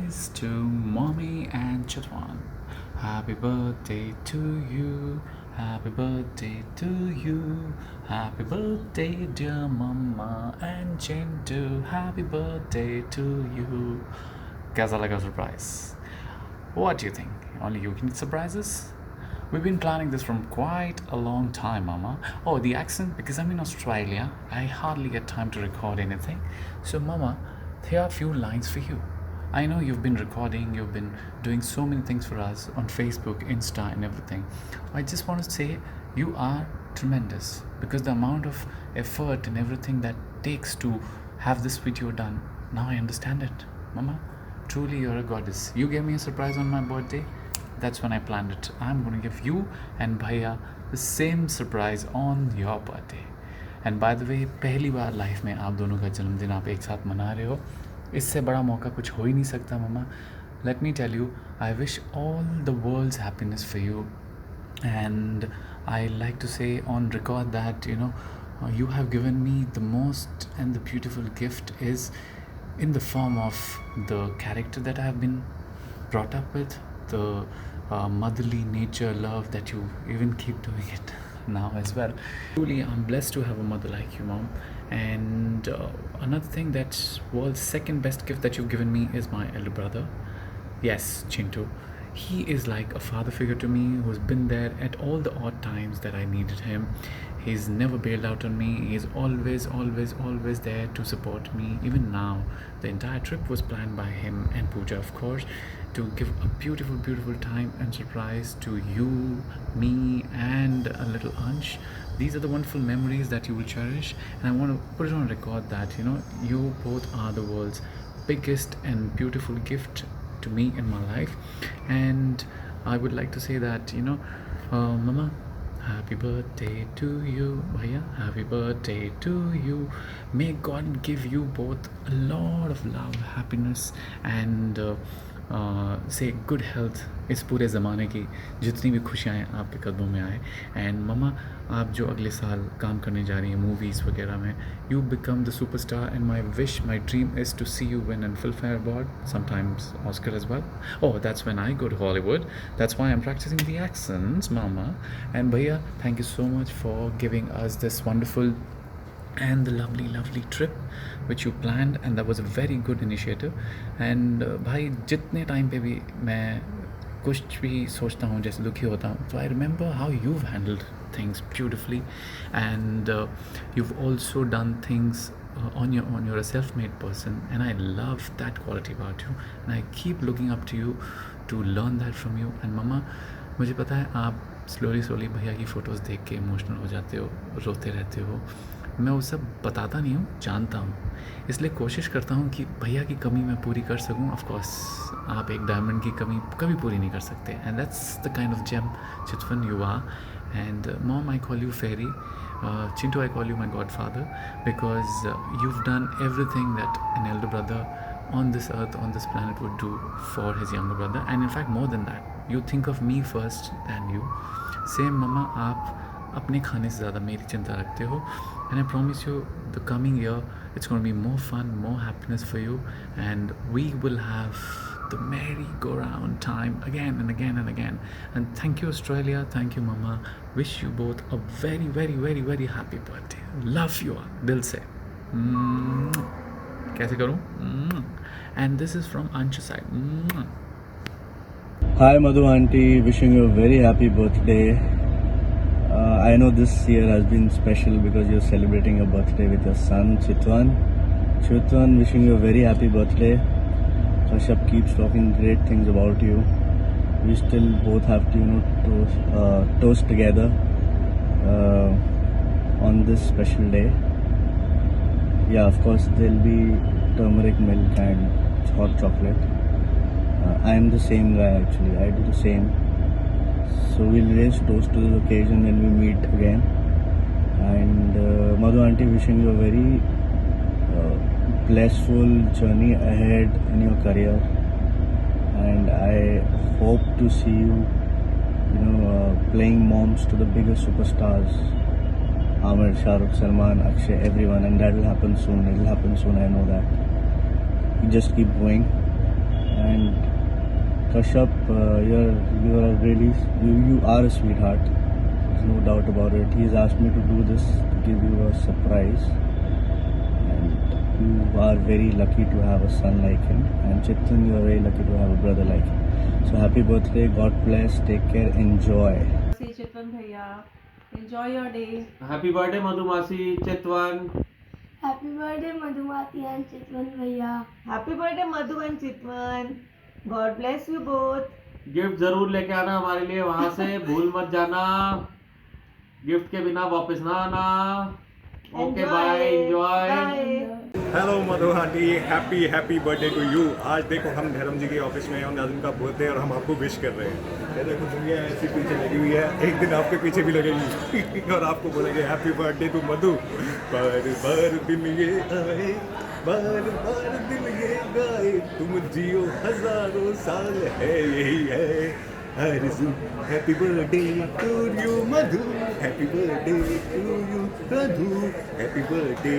surprise to Mommy and Chitwan. Happy birthday to you. Happy birthday to you. Happy birthday, dear Mama and Chintu. Happy birthday to you. कैसा लगा surprise? What do you think? Only you can get surprises? We've been planning this from quite a long time, Mama. Oh, the accent, because I'm in Australia, I hardly get time to record anything. So, Mama, here are a few lines for you. I know you've been recording, you've been doing so many things for us on Facebook, Insta, and everything. I just want to say you are tremendous because the amount of effort and everything that takes to have this video done, now I understand it. Mama, truly you're a goddess. You gave me a surprise on my birthday. That's when I planned it. I'm going to give you and Bhaiya the same surprise on your birthday. And by the way, पहली बार life में आप दोनों का जन्मदिन आप एक साथ मना रहे हो. इससे बड़ा मौका कुछ हो ही नहीं सकता मम्मा. Let me tell you, I wish all the world's happiness for you. And I like to say on record that, you have given me the most and the beautiful gift is in the form of the character that I have been brought up with, the motherly nature love that you even keep doing it now as well. Truly, I'm blessed to have a mother like you, Mom. And another thing, that world's second best gift that you've given me is my elder brother. Yes, Chintu. He is like a father figure to me who's been there at all the odd times that I needed him. He's never bailed out on me. He's always there to support me. Even now, the entire trip was planned by him and Pooja, of course, to give a beautiful time and surprise to you, me, and a little Ansh. These are the wonderful memories that you will cherish, and I want to put it on record that you both are the world's biggest and beautiful gift to me in my life. And I would like to say that Mama, happy birthday to you. Bhaiya, happy birthday to you. May God give you both a lot of love, happiness, and say good health. इस पूरे ज़माने की जितनी भी खुशियाँ हैं आपके कदमों में आए. एंड ममा, आप जो अगले साल काम करने जा रही हैं मूवीज़ वगैरह में, you become the superstar, and my wish, my dream is to see you win a Filmfare Award, sometimes Oscar as well. Oh, that's when I go to Hollywood. That's why I'm practicing the accents, Mama. And Bhaiya, thank you so much for giving us this wonderful and the lovely trip which you planned, and that was a very good initiative. And भाई, जितने time पे भी मैं कुछ भी सोचता हूँ, जैसे दुखी होता हूँ, so I remember how you've handled things beautifully, and you've also done things on your own. You're a self-made person, and I love that quality about you, and I keep looking up to you to learn that from you. And Mama, मुझे पता है आप slowly भैया की photos देख के emotional हो जाते हो, रोते रहते हो. मैं वो सब बताता नहीं हूँ, जानता हूँ, इसलिए कोशिश करता हूँ कि भैया की कमी मैं पूरी कर सकूँ. ऑफ कोर्स आप एक डायमंड की कमी कभी पूरी नहीं कर सकते. And that's the kind of gem Chitwan you are. And mom, I call you fairy. Chintu, I call you my godfather, because you've done everything that an elder brother on this earth, on this planet would do for his younger brother. And in fact, more than that, you think of me first than you. Same, Mama, आप अपने खाने से ज़्यादा मेरी चिंता रखते हो. And I promise you, the coming year, it's going to be more fun, more happiness for you, and we will have the merry-go-round time again and again. And thank you, Australia. Thank you, Mama. Wish you both a very happy birthday. Love you all, दिल से. कैसे करूँ? And this is from Ansh's side. Hi Madhu auntie, wishing you a very happy birthday. I know this year has been special because you're celebrating your birthday with your son Chitwan. Chitwan, wishing you a very happy birthday. Kashyap keeps talking great things about you. We still both have to toast together on this special day. Yeah, of course there'll be turmeric milk and hot chocolate. I am the same guy actually, I do the same. So we'll raise toast to this occasion when we meet again. And Madhu auntie, wishing you a very blissful journey ahead in your career. And I hope to see you, playing moms to the biggest superstars. Amir, Shahrukh, Salman, Akshay, everyone. And that will happen soon. It will happen soon, I know that. You just keep going. And Kashyap, you are really you are a sweetheart. There's no doubt about it. He's asked me to do this to give you a surprise, and you are very lucky to have a son like him. And Chitwan, you are very lucky to have a brother like him. So happy birthday. God bless. Take care. Enjoy. See Chitwan bhaiya, enjoy your day. Happy birthday Madhumasi Chitwan. Happy birthday Madhumati and Chitwan bhaiya. Happy birthday Madhu and Chitwan. God bless you both. Gift जरूर लेके आना हमारे लिए वहां से, भूल मत जाना, गिफ्ट के बिना वापस ना आना। Okay bye, enjoy. Hello Madhu auntie, happy birthday to you. आज देखो हम धर्म जी के ऑफिस में हैं, आज उनका बर्थडे और हम आपको विश कर रहे हैं। ये देखो दुनिया ऐसी पीछे लगी हुई है, एक दिन आपके पीछे भी लगेगी और आपको बोलेंगे हैप्पी बर्थडे टू मधु। बार दिन ये आए, बार दिन ये गाए, तुम जियो हजारों साल है यही है आरज़ू। Happy birthday to you Madhu, happy birthday to you Madhu, happy birthday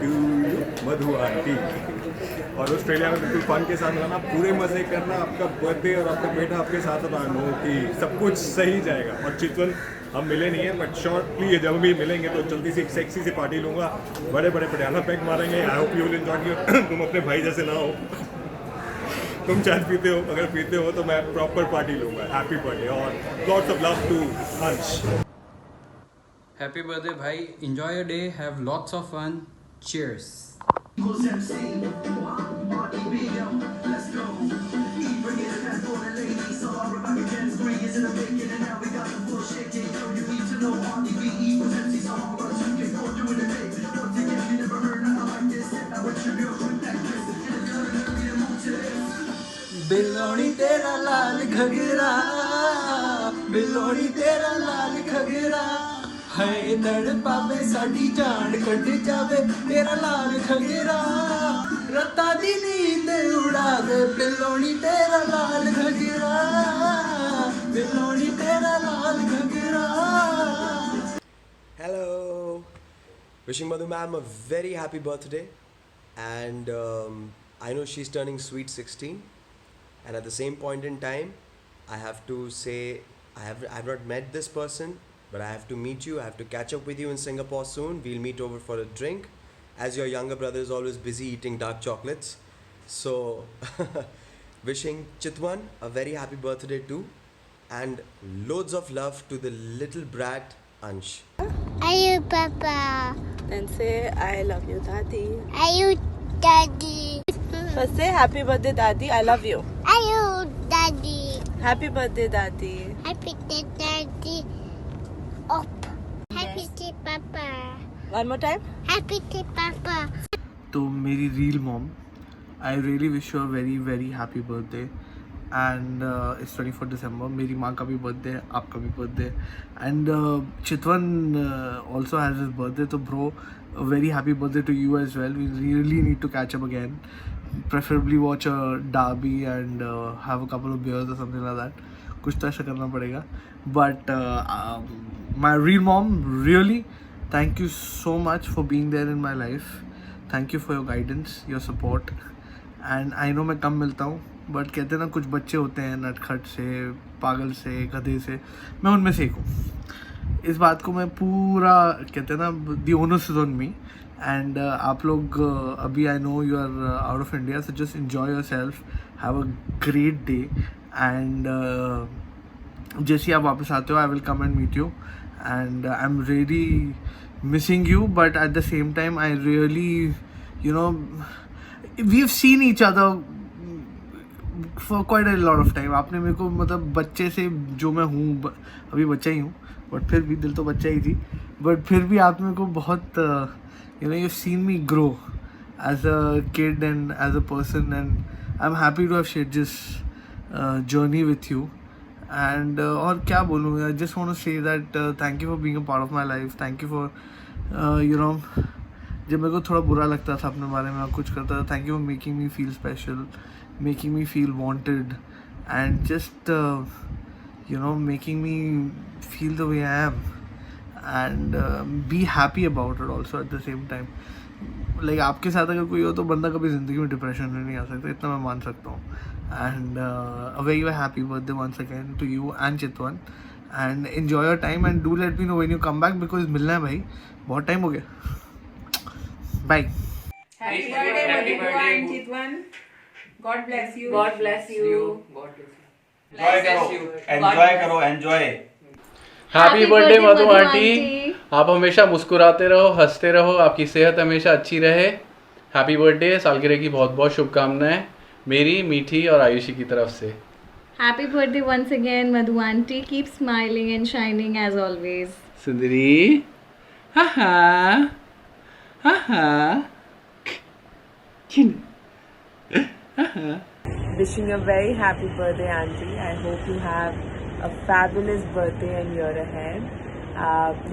to you Madhu aunty. और ऑस्ट्रेलिया में बिल्कुल फन के साथ रहना, पूरे मजे करना, आपका बर्थडे और आपका बेटा आपके साथ होता नो कि सब कुछ सही जाएगा। और चितवन हम मिले नहीं है बट शॉर्टली जब भी मिलेंगे तो जल्दी से एक सेक्सी सी पार्टी लूँगा, बड़े बड़े पटियाला पैक मारेंगे। I hope you will enjoy. तुम अपने भाई जैसे ना हो, तुम चाय पीते हो, अगर पीते हो तो मैं प्रॉपर पार्टी लूँगा। हैप्पी बर्थडे और लॉट्स ऑफ लव टू हंस। Happy birthday bhai, enjoy your day, have lots of fun, cheers. बिलोनी तेरा लाल घगरा, बिलोनी तेरा लाल घगरा, है लड़ पावे साडी जान कट जावे तेरा लाल घगरा, रता दी नींद उड़ा दे बिलोनी तेरा लाल घगरा, बिलोनी तेरा लाल घगरा। Hello, wishing Madhu ma'am a very happy birthday, and I know she's turning sweet 16, and at the same point in time I have to say I have not met this person, but I have to meet you. I have to catch up with you in Singapore soon. We'll meet over for a drink, as your younger brother is always busy eating dark chocolates. So wishing Chitwan a very happy birthday too, and loads of love to the little brat Ansh. Are you Papa? Then say I love you Dadi. Are you Daddy? First say happy birthday Dadi, I love you. Are you Daddy? Happy birthday Dadi. Happy day Daddy. Up. Happy day Papa. One more time. Happy day Papa. तो मेरी real mom, I really wish you a very very happy birthday and it's 24 December. मेरी माँ का भी birthday है, आपका भी birthday and Chitwan also has his birthday. तो bro very happy birthday to you as well. We really need to catch up again, preferably watch a derby and have a couple of beers और something like that. कुछ तो ऐसा करना पड़ेगा। But my real mom, really thank you so much for being there in my life. Thank you for your guidance, your support. And I know मैं कम मिलता हूँ, but कहते हैं ना कुछ बच्चे होते हैं नटखट से, पागल से, गधे से, मैं उनमें से एक हूँ। इस बात को मैं पूरा कहते हैं ना the onus is on me. And आप लोग अभी I know you are out of India, so just enjoy yourself, have a great day. And जैसे आप वापस आते हो I will come and meet you. And I'm really missing you, but at the same time I really, you know, we've seen each other for quite a lot of time. आपने मेरे को मतलब बच्चे से जो मैं हूँ, अभी बच्चा ही हूँ, बट फिर भी दिल तो बच्चा ही थी, बट फिर भी आप मेरे को बहुत you know, you've seen me grow as a kid and as a person, and I'm happy to have shared this journey with you. And और क्या बोलूँ, I just want to say that thank you for being a part of my life. Thank you for you know, जब मेरे को थोड़ा बुरा लगता था अपने बारे में और कुछ करता था, thank you for making me feel special, making me feel wanted, and just you know, making me feel the way I am, and be happy about it also at the same time. Like आपके साथ अगर कोई हो तो बंदा कभी ज़िंदगी में डिप्रेशन में नहीं आ सकता, इतना मैं मान सकता हूँ. And a very happy birthday once again to you and Chitwan. And enjoy your time and do let me know when you come back because मिलना है भाई, बहुत टाइम हो गया. Bye. Happy birthday, Madhu and Chitwan. God bless you. God bless you. Enjoy. Happy birthday Madhu aunty. आप हमेशा मुस्कुराते रहो, हंसते रहो, आपकी सेहत हमेशा अच्छी रहे. Happy birthday. सालगिरह की बहुत बहुत शुभकामनाएं मेरी, मीठी और आयुषी की तरफ से. Happy birthday once again, Madhu auntie. Keep smiling and shining as always. सुंदरी. हा हा हा हा. Wishing a very happy birthday, Auntie. I hope you have a fabulous birthday and year ahead.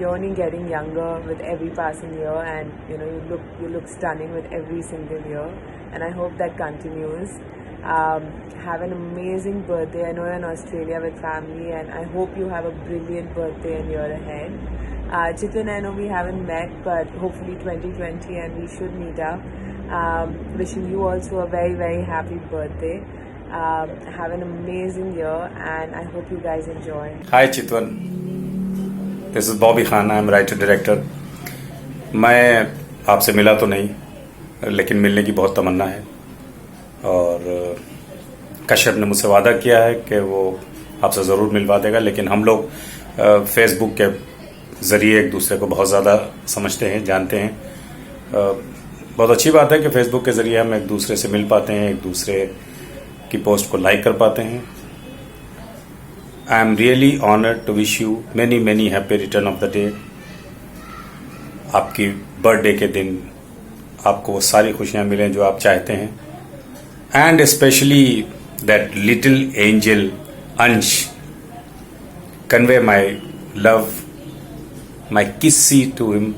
You're only getting younger with every passing year, and you look stunning with every single year. And I hope that continues. Have an amazing birthday. I know you're in Australia with family, and I hope you have a brilliant birthday and year ahead. Chitwan, I know we haven't met, but hopefully 2020, and we should meet up. Wishing you also a very, very happy birthday. Have an amazing year, and I hope you guys enjoy. Hi Chitwan, this is Bobby Khan. I'm writer director. मैं आपसे मिला तो नहीं, लेकिन मिलने की बहुत तमन्ना है. और कश्यप ने मुझसे वादा किया है कि वो आपसे ज़रूर मिलवा देगा. लेकिन हम लोग फेसबुक के ज़रिए एक दूसरे को बहुत ज़्यादा समझते हैं, जानते हैं. बहुत अच्छी बात है कि फेसबुक के ज़रिए हम एक दूसरे से मिल पाते हैं, एक दूसरे की पोस्ट को लाइक कर पाते हैं. I am really honoured to wish you many many happy return of the day. आपकी बर्थडे के दिन आपको वो सारी खुशियां मिलें जो आप चाहते हैं. And specially that little angel Ansh, convey my love, my kissy to him.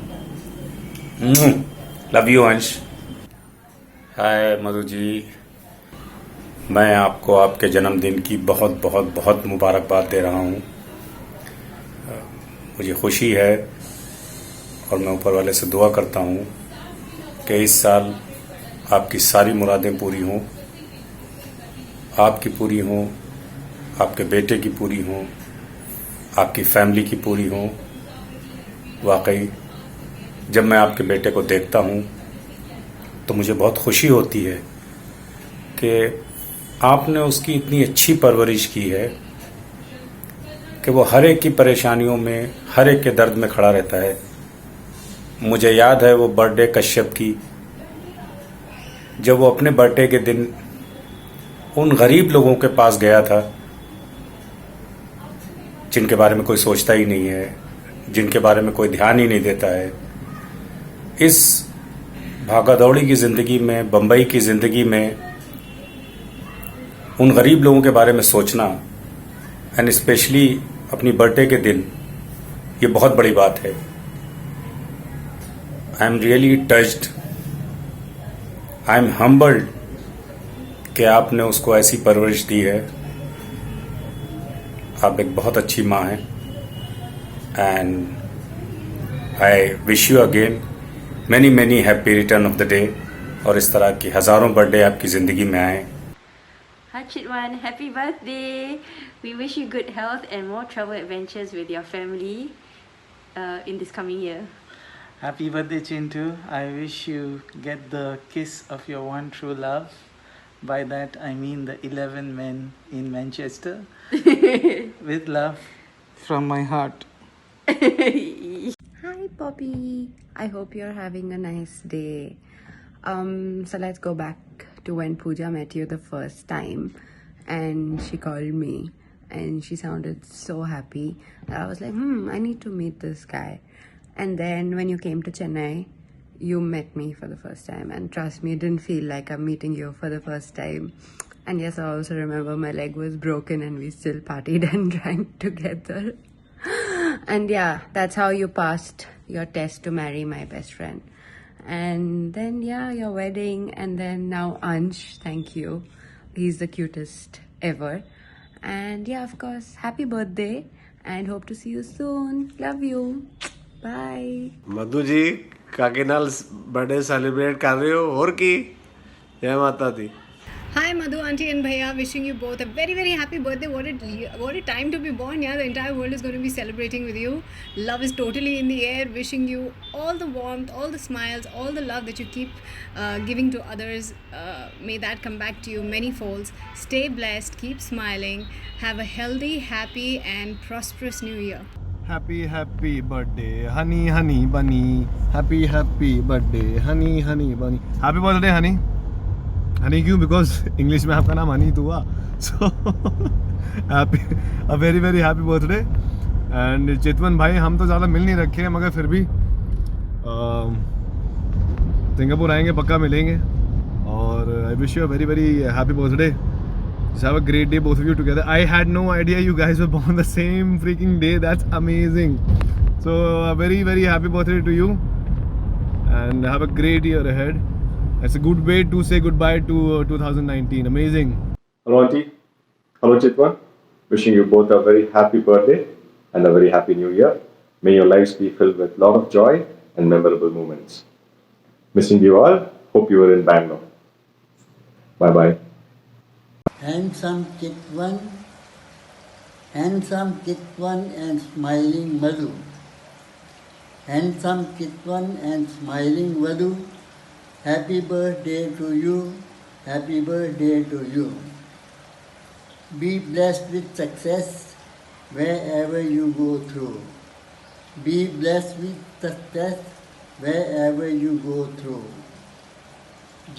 Love you Ansh. Hi Madhu जी, मैं आपको आपके जन्मदिन की बहुत बहुत बहुत मुबारकबाद दे रहा हूँ. मुझे खुशी है और मैं ऊपर वाले से दुआ करता हूँ कि इस साल आपकी सारी मुरादें पूरी हों, आपकी पूरी हों, आपके बेटे की पूरी हों, आपकी फैमिली की पूरी हों. वाकई जब मैं आपके बेटे को देखता हूँ तो मुझे बहुत खुशी होती है कि आपने उसकी इतनी अच्छी परवरिश की है कि वो हर एक की परेशानियों में, हर एक के दर्द में खड़ा रहता है. मुझे याद है वो बर्थडे कश्यप की, जब वो अपने बर्थडे के दिन उन गरीब लोगों के पास गया था जिनके बारे में कोई सोचता ही नहीं है, जिनके बारे में कोई ध्यान ही नहीं देता है. इस भागादौड़ी की ज़िंदगी में, बम्बई की ज़िंदगी में उन गरीब लोगों के बारे में सोचना, एंड स्पेशली अपनी बर्थडे के दिन, ये बहुत बड़ी बात है. आई am really touched, I am humbled कि आपने उसको ऐसी परवरिश दी है. आप एक बहुत अच्छी माँ हैं. And I wish you again many many happy return of the day. और इस तरह की हज़ारों बर्थडे आपकी ज़िंदगी में आए. Hi Chitwan, happy birthday! We wish you good health and more travel adventures with your family in this coming year. Happy birthday Chintu. I wish you get the kiss of your one true love. By that I mean the 11 men in Manchester. With love from my heart. Hi Poppy, I hope you're having a nice day. So let's go back to when Pooja met you the first time and she called me and she sounded so happy. I was like, I need to meet this guy. And then when you came to Chennai, you met me for the first time, and trust me, it didn't feel like I'm meeting you for the first time. And yes, I also remember my leg was broken and we still partied and drank together. And yeah, that's how you passed your test to marry my best friend. And then yeah, your wedding, and then now Ansh, thank you. He's the cutest ever. And yeah, of course, happy birthday and hope to see you soon. Love you. Bye. Madhu ji, काके नाल birthday celebrate कर रहे हो और की जय माता दी Hi Madhu auntie and bhaiya, wishing you both a very happy birthday. What a time to be born. Yeah, the entire world is going to be celebrating with you. Love is totally in the air. Wishing you all the warmth, all the smiles, all the love that you keep giving to others. May that come back to you many folds. Stay blessed, keep smiling. Have a healthy, happy and prosperous new year. Happy birthday honey bunny. Happy birthday honey bunny. Happy birthday honey. Honey क्यों? Because English में आपका नाम honey तो हुआ. So happy a very happy birthday. And Chitwan भाई, हम तो ज़्यादा मिल नहीं रखे हैं मगर फिर भी सिंगापुर आएंगे पक्का मिलेंगे. और I wish you a very happy birthday. Just have a great day, both of you together. I had no idea you guys were born the same freaking day. That's amazing. So a very happy birthday to you, and have a great year ahead. It's a good way to say goodbye to 2019. Amazing. Hello auntie. Hello Chitwan. Wishing you both a very happy birthday and a very happy new year. May your lives be filled with lot of joy and memorable moments. Missing you all. Hope you are in Bangalore. Bye bye. Handsome Chitwan and smiling Madhu. Handsome Chitwan and smiling Madhu. Happy birthday to you. Happy birthday to you. Be blessed with success wherever you go through. Be blessed with success wherever you go through.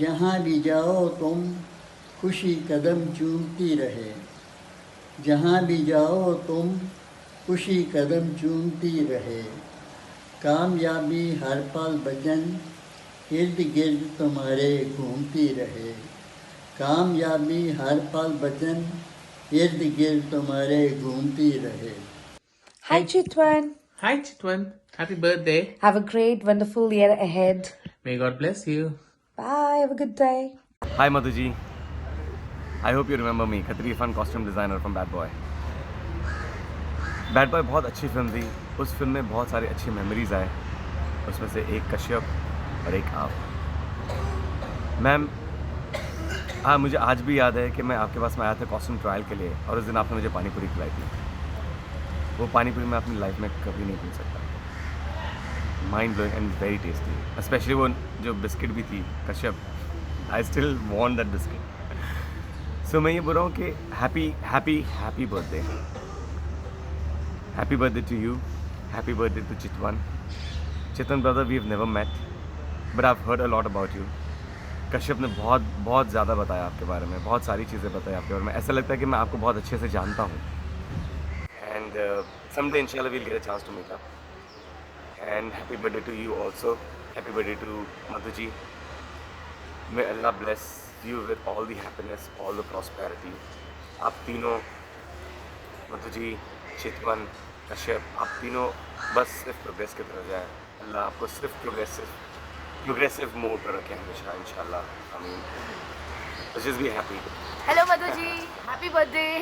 जहाँ भी जाओ तुम खुशी कदम चूमती रहे. जहाँ भी जाओ तुम खुशी कदम चूमती रहे. कामयाबी हर पल बचन इर्द गिर्द तुम्हारे घूमती रहे. कामयाबी हर पल बचन इर्द गिर्द तुम्हारे घूमती रहे. Hi Chitwan. Hi Chitwan. Happy birthday. Have a great, wonderful year ahead. May God bless you. Bye. Have a good day. Hi Madhu ji. I hope you remember me, Khatri Irfan, costume designer from Bad Boy. Bad Boy बहुत अच्छी film थी. उस film में बहुत सारी अच्छी memories आए. उसमें से एक कश्यप और एक आप. मैम, हाँ, मुझे आज भी याद है कि मैं आपके पास में आया था कॉस्ट्यूम ट्रायल के लिए, और उस दिन आपने मुझे पानी पूरी खिलाई थी. वो पानी पूरी मैं अपनी लाइफ में कभी नहीं भूल सकता. Mind blowing and very tasty. Specially वो जो बिस्किट भी थी Kashyap. I still want that biscuit. So मैं ये बोल रहा हूँ कि happy birthday. Happy birthday to you. Happy birthday to Chitwan. Chitwan brother, we have never met but I have heard a lot about you. Kashyap ने बहुत ज़्यादा बताया आपके बारे में, बहुत सारी चीज़ें बताई आपके बारे में. ऐसा लगता है कि मैं आपको बहुत अच्छे से जानता हूँ. एंड समडे इंशाल्लाह we'll get a chance to meet up. And happy birthday to you also. Happy birthday to Madhu ji. May Allah bless you with all the happiness, all the prosperity. आप तीनों, मधु जी, चितवन, कश्यप, आप तीनों बस सिर्फ प्रोग्रेस की तरफ जाएं. अल्लाह आपको सिर्फ प्रोग्रेसिव मोड पर रखें हमेशा इंशाल्लाह. आमीन. Just be happy. Hello Madhu ji, happy birthday.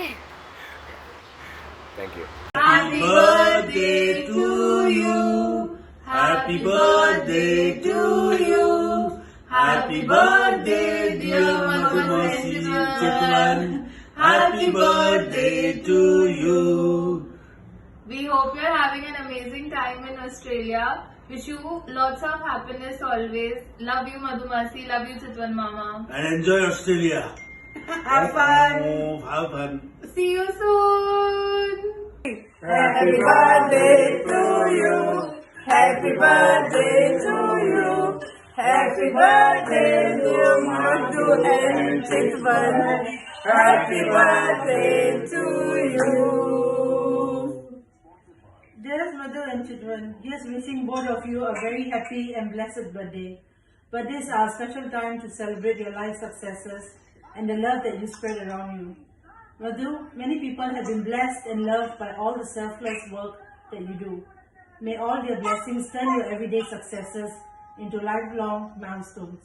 Thank you. Happy birthday to you. Happy birthday to you. Happy birthday dear Madhumati Chitwan. Happy birthday to you. We hope you're having an amazing time in Australia. Wish you lots of happiness always. Love you Madhumasi, love you Chitwan Mama. And enjoy Australia. Have fun. Have fun. See you soon. Happy birthday to you. Happy birthday to you. Happy birthday dear Madhu and Chitwan. Happy birthday to you. Dearest Madhu and Chitwan, here's wishing both of you a very happy and blessed birthday. Birthdays are a special time to celebrate your life successes and the love that you spread around you. Madhu, many people have been blessed and loved by all the selfless work that you do. May all your blessings turn your everyday successes into lifelong milestones.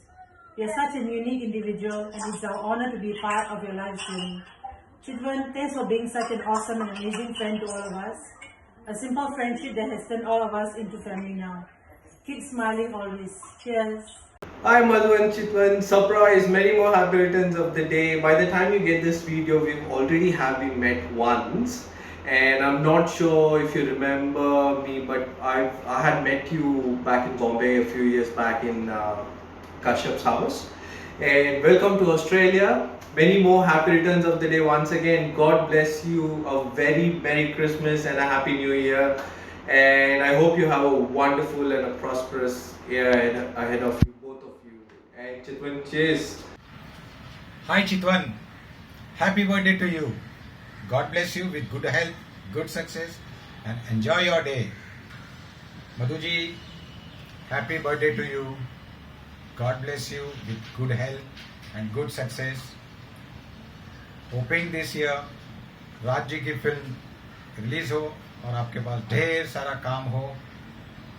You are such a unique individual and it's our honor to be part of your life's journey. Chitwan, thanks for being such an awesome and amazing friend to all of us. A simple friendship that has turned all of us into family now. Keep smiling always. Cheers. Hi Madhu and Chitwan, surprise, many more happy returns of the day. By the time you get this video, we've already have been met once, and I'm not sure if you remember me, but I had met you back in Bombay a few years back in Kashyap's house. And welcome to Australia. Many more happy returns of the day once again. God bless you. A very Merry Christmas and a Happy New Year. And I hope you have a wonderful and a prosperous year ahead of you, both of you. And Chitwan, cheers. Hi Chitwan, happy birthday to you. God bless you with good health, good success, and enjoy your day. Madhuji, happy birthday to you. God bless you with good health and good success. Hoping this year Raj ji की film release हो और आपके पास ढेर सारा काम हो.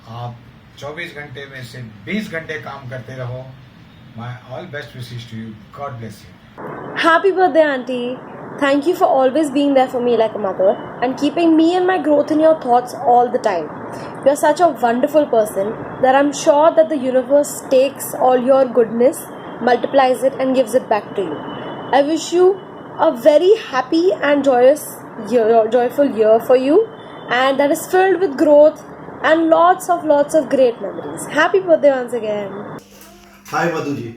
आप 24 घंटे में से 20 घंटे काम करते रहो. My all best wishes to you. God bless you. Happy birthday, Auntie. Thank you for always being there for me like a mother and keeping me and my growth in your thoughts all the time. You're such a wonderful person that I'm sure that the universe takes all your goodness, multiplies it and gives it back to you. I wish you a very happy and joyful year for you, and that is filled with growth and lots of great memories. Happy birthday once again. Hi Madhu ji,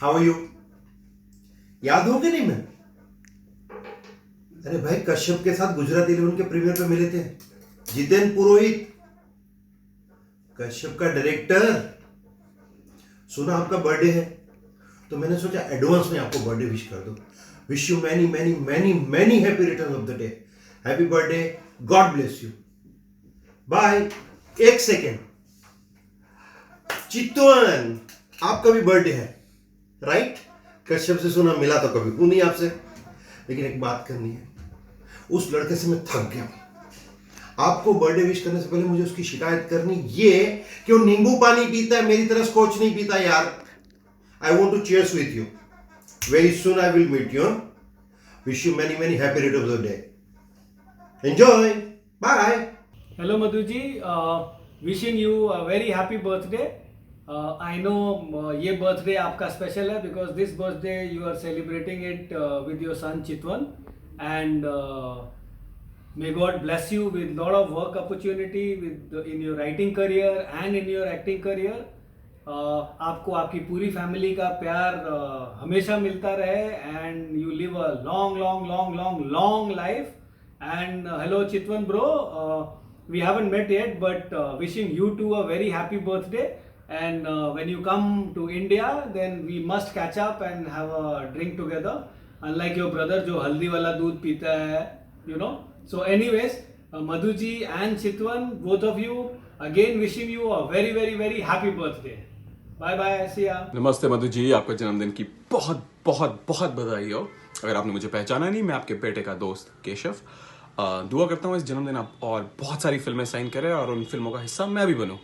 how are you? याद हो कि नहीं मैं? अरे भाई कश्यप के साथ गुजरात 11 के प्रीमियर पे मिले थे. जितेन पुरोहित, कश्यप का डायरेक्टर. सुना आपका बर्थडे है, तो मैंने सोचा एडवांस में आपको बर्थडे विश कर दूं. Wish you many many many many happy return of the day. Happy birthday. God bless you. Bye. एक सेकेंड. चित्तवन, आपका भी बर्थडे है, राइट? कश्यप से सुना, मिला तो कभी हूं नहीं आपसे, लेकिन एक बात करनी है. उस लड़के से मैं थक गया. आपको बर्थडे विश करने से पहले मुझे उसकी शिकायत करनी ये कि वो नींबू पानी पीता है, मेरी तरह स्कॉच नहीं पीता यार. I want to cheers with you. Very soon I will meet you. Wish you many many happy returns of the day. Enjoy. Bye. Hello Madhu ji, wishing you a very happy birthday. I know ये birthday आपका special है because this birthday you are celebrating it with your son Chitwan, and may God bless you with lot of work opportunity in your writing career and in your acting career. आपको आपकी पूरी family का प्यार हमेशा मिलता रहे, and you live a long life. And hello Chitwan bro, we haven't met yet, but wishing you too a very happy birthday. And when you come to India, then we must catch up and have a drink together. Unlike your brother, जो हल्दी वाला दूध पीता है, you know. So, anyways, Madhu ji and Chitwan, both of you, again wishing you a very happy birthday. Bye bye, see ya. नमस्ते मधु जी, आपका जन्मदिन की बहुत बधाई हो. अगर आपने मुझे पहचाना नहीं, मैं आपके बेटे का दोस्त केशव. दुआ करता हूँ इस जन्मदिन आप और बहुत सारी फिल्में साइन करें और उन फिल्मों का हिस्सा मैं भी बनूं.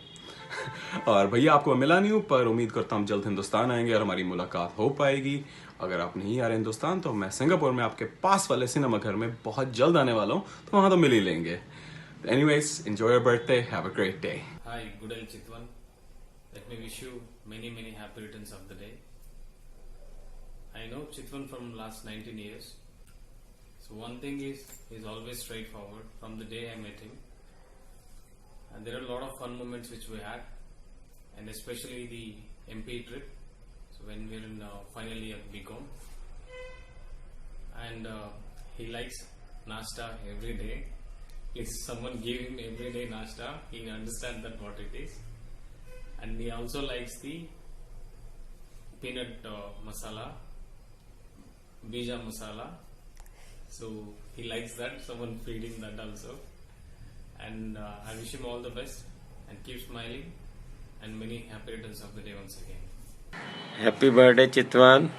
और भैया आपको मैं मिला नहीं हूँ, पर उम्मीद करता हूँ जल्द हिंदुस्तान आएंगे और हमारी मुलाकात हो पाएगी. अगर आप नहीं आ रहे हिंदुस्तान, तो मैं सिंगापुर में आपके पास वाले सिनेमा घर में बहुत जल्द आने वाला हूँ, तो वहाँ तो मिल ही लेंगे. Anyways, enjoy your birthday, have a great day. Hi, good day Chitwan. Let me wish you many happy returns of the day. I know Chitwan from last 19 years. So one thing is, he's always straightforward from the day I met him. And there are a lot of fun moments which we had, and especially the MP trip. So when we were in final year BCom, and he likes nasta every day. If someone give him every day nasta, he understands that what it is. And he also likes the peanut masala, bija masala. So he likes that. Someone feeding that also. And I wish him all the best and keep smiling and many happy returns of the day once again. Happy birthday Chitwan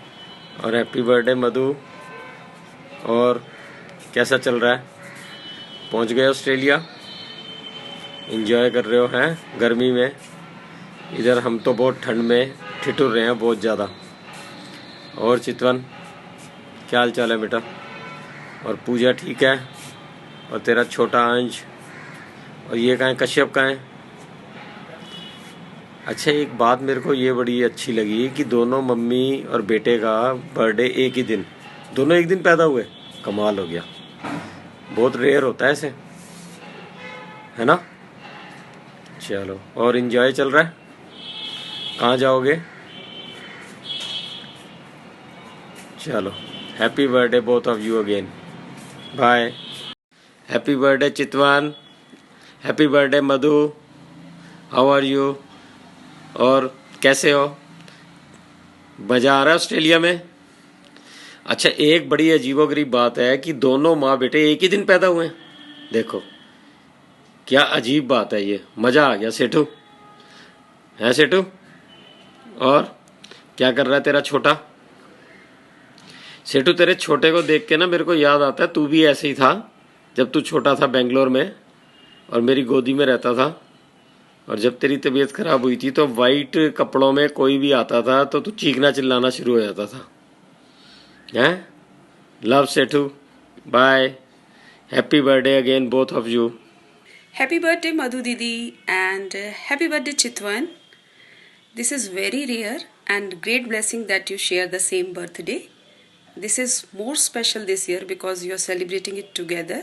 और happy birthday मधु. और कैसा चल रहा है? पहुंच गए Australia? Enjoy कर रहे हो हैं गर्मी में? इधर हम तो बहुत ठंड में ठिठुर रहे हैं बहुत ज़्यादा. और चितवन, क्या हाल चाल है बेटा? और पूजा ठीक है? और तेरा छोटा अंश? और ये कहाँ है? कश्यप कहाँ है? अच्छा, एक बात मेरे को ये बड़ी अच्छी लगी कि दोनों मम्मी और बेटे का बर्थडे एक ही दिन, दोनों एक दिन पैदा हुए। कमाल हो गया, बहुत रेयर होता है ऐसे, है ना। चलो, और एंजॉय चल रहा है। कहाँ जाओगे? चलो, happy birthday both of you again, bye. Happy birthday Chitwan, happy birthday Madhu, how are you? और कैसे हो? मज़ा आ रहा है ऑस्ट्रेलिया में? अच्छा, एक बड़ी अजीबोगरीब बात है कि दोनों माँ बेटे एक ही दिन पैदा हुए हैं। देखो क्या अजीब बात है ये। मज़ा आ गया सेठू, है सेठू? और क्या कर रहा है तेरा छोटा? सेठू, तेरे छोटे को देख के ना मेरे को याद आता है, तू भी ऐसे ही था जब तू छोटा था बेंगलोर में और मेरी गोदी में रहता था। और जब तेरी तबीयत खराब हुई थी तो वाइट कपड़ों में कोई भी आता था तो तू चीखना चिल्लाना शुरू हो जाता था। हैं? Love Sethu, bye, happy birthday again both of you. Happy birthday Madhu Didi and happy birthday Chitwan. This is very rare and great blessing that you share the same birthday. This is more special this year because you are celebrating it together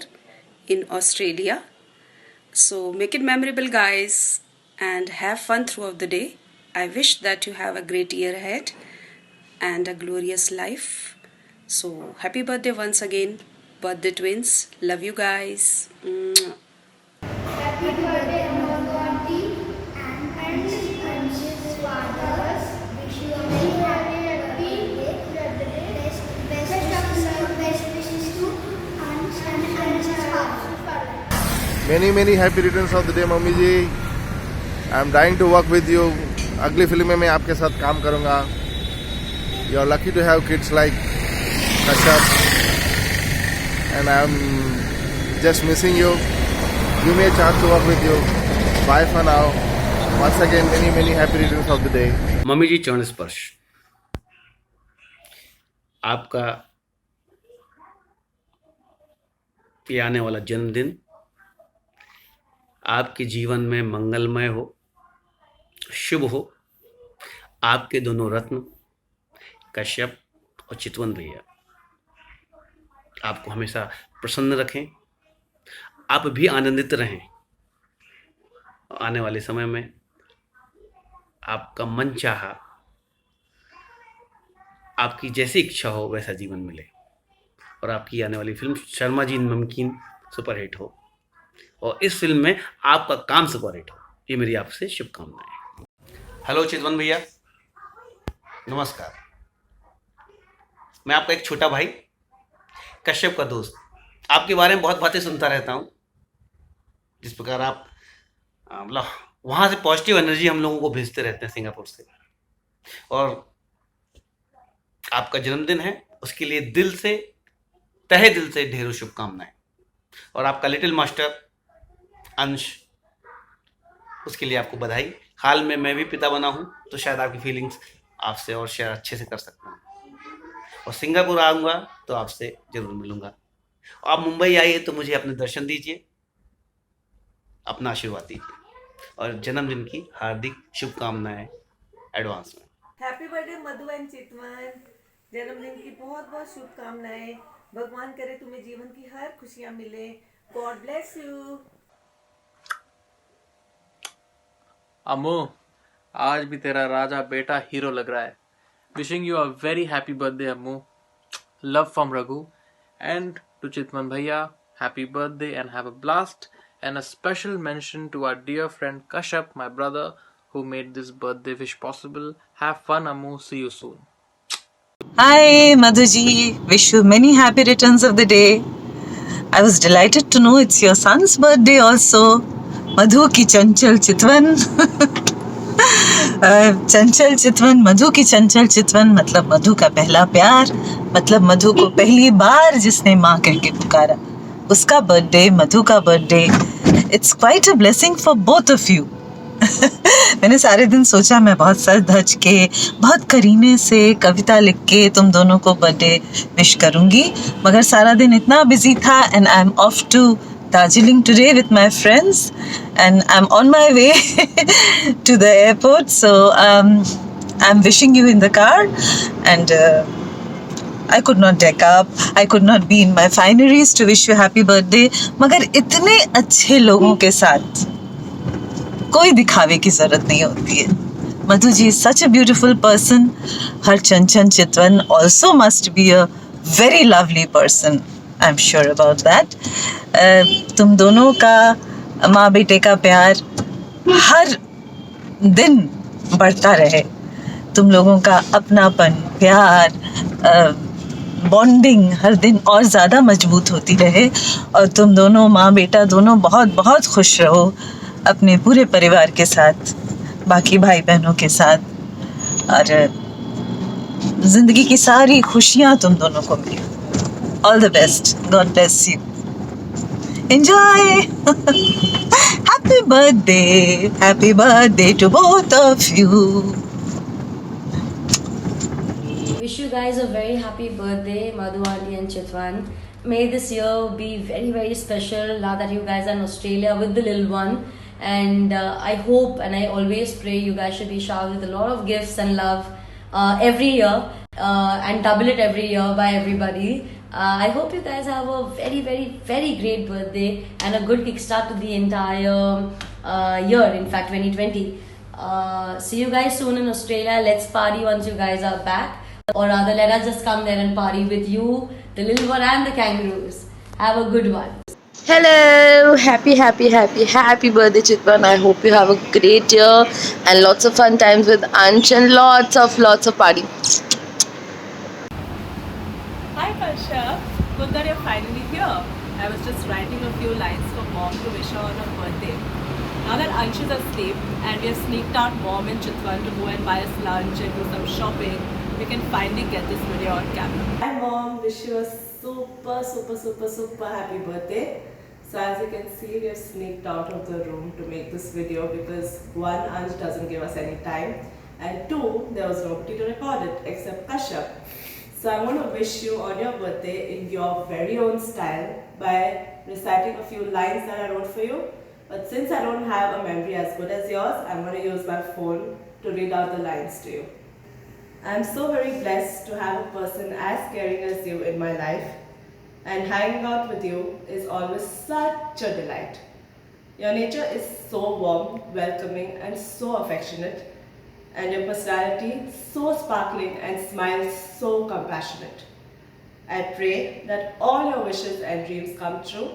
in Australia. So make it memorable guys and have fun throughout the day. I wish that you have a great year ahead and a glorious life. So happy birthday once again, birthday twins. Love you guys. Mwah. Happy birthday, Madhu aunty and Ansh's fathers. Wish you a very happy birthday. Best wishes to Ansh and Ansh's father. Many happy returns of the day, mummy ji. I am dying to work with you. अगली film में मैं आपके साथ काम करूँगा। You are lucky to have kids like Kashyap and I am just missing you. Give me a chance to work with you. Bye for now. Once again, many happy returns of the day. Mummy ji, चरण स्पर्श। आपका ये आने वाला जन्मदिन आपके जीवन में मंगलमय हो, शुभ हो। आपके दोनों रत्न कश्यप और चितवन भैया आपको हमेशा प्रसन्न रखें, आप भी आनंदित रहें। आने वाले समय में आपका मन चाहा, आपकी जैसी इच्छा हो वैसा जीवन मिले और आपकी आने वाली फिल्म शर्मा जी नमकीन सुपरहिट हो और इस फिल्म में आपका काम सुपरहिट हो। ये मेरी आपसे शुभकामनाएं। हेलो चितवन भैया, नमस्कार। मैं आपका एक छोटा भाई, कश्यप का दोस्त, आपके बारे में बहुत बातें सुनता रहता हूँ। जिस प्रकार आप मतलब वहाँ से पॉजिटिव एनर्जी हम लोगों को भेजते रहते हैं सिंगापुर से, और आपका जन्मदिन है उसके लिए दिल से, तहे दिल से ढेरों शुभकामनाएं। और आपका लिटिल मास्टर अंश, उसके लिए आपको बधाई। हाल में मैं भी पिता बना हूँ तो शायद आपकी फीलिंग्स आपसे और शेयर अच्छे से कर सकता हूँ। और सिंगापुर आऊँगा तो आपसे ज़रूर मिलूँगा। आप मुंबई आइए तो मुझे अपने दर्शन दीजिए, अपना आशीर्वाद दीजिए और जन्मदिन की हार्दिक शुभकामनाएं एडवांस में। हैप्पी बर्थडे मधु एंड चितवन, जन्मदिन की बहुत बहुत शुभकामनाएं। भगवान करे तुम्हें जीवन की हर खुशियां मिले। God bless you. अम्मू, आज भी तेरा राजा बेटा हीरो लग रहा है। Wishing you a very happy birthday Ammu. Love from Raghu and to Chitwan भैया, happy birthday and have a blast. And a special mention to our dear friend Kashyap, my brother, who made this birthday wish possible. Have fun, Ammu. See you soon. Hi, Madhuji. Wish you many happy returns of the day. I was delighted to know it's your son's birthday also. Madhu ki chanchal chitwan. चंचल चितवन, मधु की चंचल चितवन मतलब मधु का पहला प्यार, मतलब मधु को पहली बार जिसने माँ कह के पुकारा, उसका बर्थडे, मधु का birthday. It's quite a blessing for both of you. मैंने सारे दिन सोचा मैं बहुत सर धज के, बहुत करीने से कविता लिख के तुम दोनों को बर्थडे विश करूंगी, मगर सारा दिन इतना बिजी था and I am off to Darjeeling today with my friends and I'm on my way to the airport. So I'm wishing you in the car, and I could not deck up. I could not be in my fineries to wish you happy birthday. मगर इतने अच्छे लोगों के साथ कोई दिखावे की जरूरत नहीं होती है. Madhu ji is such a beautiful person. Her Chanchan Chitwan also must be a very lovely person. I'm sure about that. तुम दोनों का माँ बेटे का प्यार हर दिन बढ़ता रहे. तुम लोगों का अपनापन, प्यार, बॉन्डिंग हर दिन और ज़्यादा मजबूत होती रहे, और तुम दोनों माँ बेटा दोनों बहुत बहुत खुश रहो अपने पूरे परिवार के साथ, बाकी भाई बहनों के साथ, और जिंदगी की सारी खुशियाँ तुम दोनों को मिले. All the best. God bless you. Enjoy. Happy birthday to both of you. Wish you guys a very happy birthday, Madhu Aunty and Chitwan. May this year be very, very special now that you guys are in Australia with the little one. And I hope and I always pray you guys should be showered with a lot of gifts and love every year and double it every year by everybody. I hope you guys have a very, very, very great birthday and a good kickstart to the entire year, in fact 2020. See you guys soon in Australia. Let's party once you guys are back. Or rather, let us just come there and party with you, the little one and the kangaroos. Have a good one. Hello, happy birthday Chitwan. I hope you have a great year and lots of fun times with Ansh and lots of party. Hi Kashyap, good that you're finally here. I was just writing a few lines for Mom to wish her on her birthday. Now that Ansh is asleep and we have sneaked out Mom and Chitwan to go and buy us lunch and do some shopping, we can finally get this video on camera. Hi Mom, wish you a super happy birthday. So as you can see, we have sneaked out of the room to make this video because one, Ansh doesn't give us any time, and two, there was nobody to record it except Kashyap. So I want to wish you on your birthday in your very own style by reciting a few lines that I wrote for you. But since I don't have a memory as good as yours, I'm going to use my phone to read out the lines to you. I'm so very blessed to have a person as caring as you in my life, and hanging out with you is always such a delight. Your nature is so warm, welcoming and so affectionate, and your personality so sparkling and smile so compassionate. I pray that all your wishes and dreams come true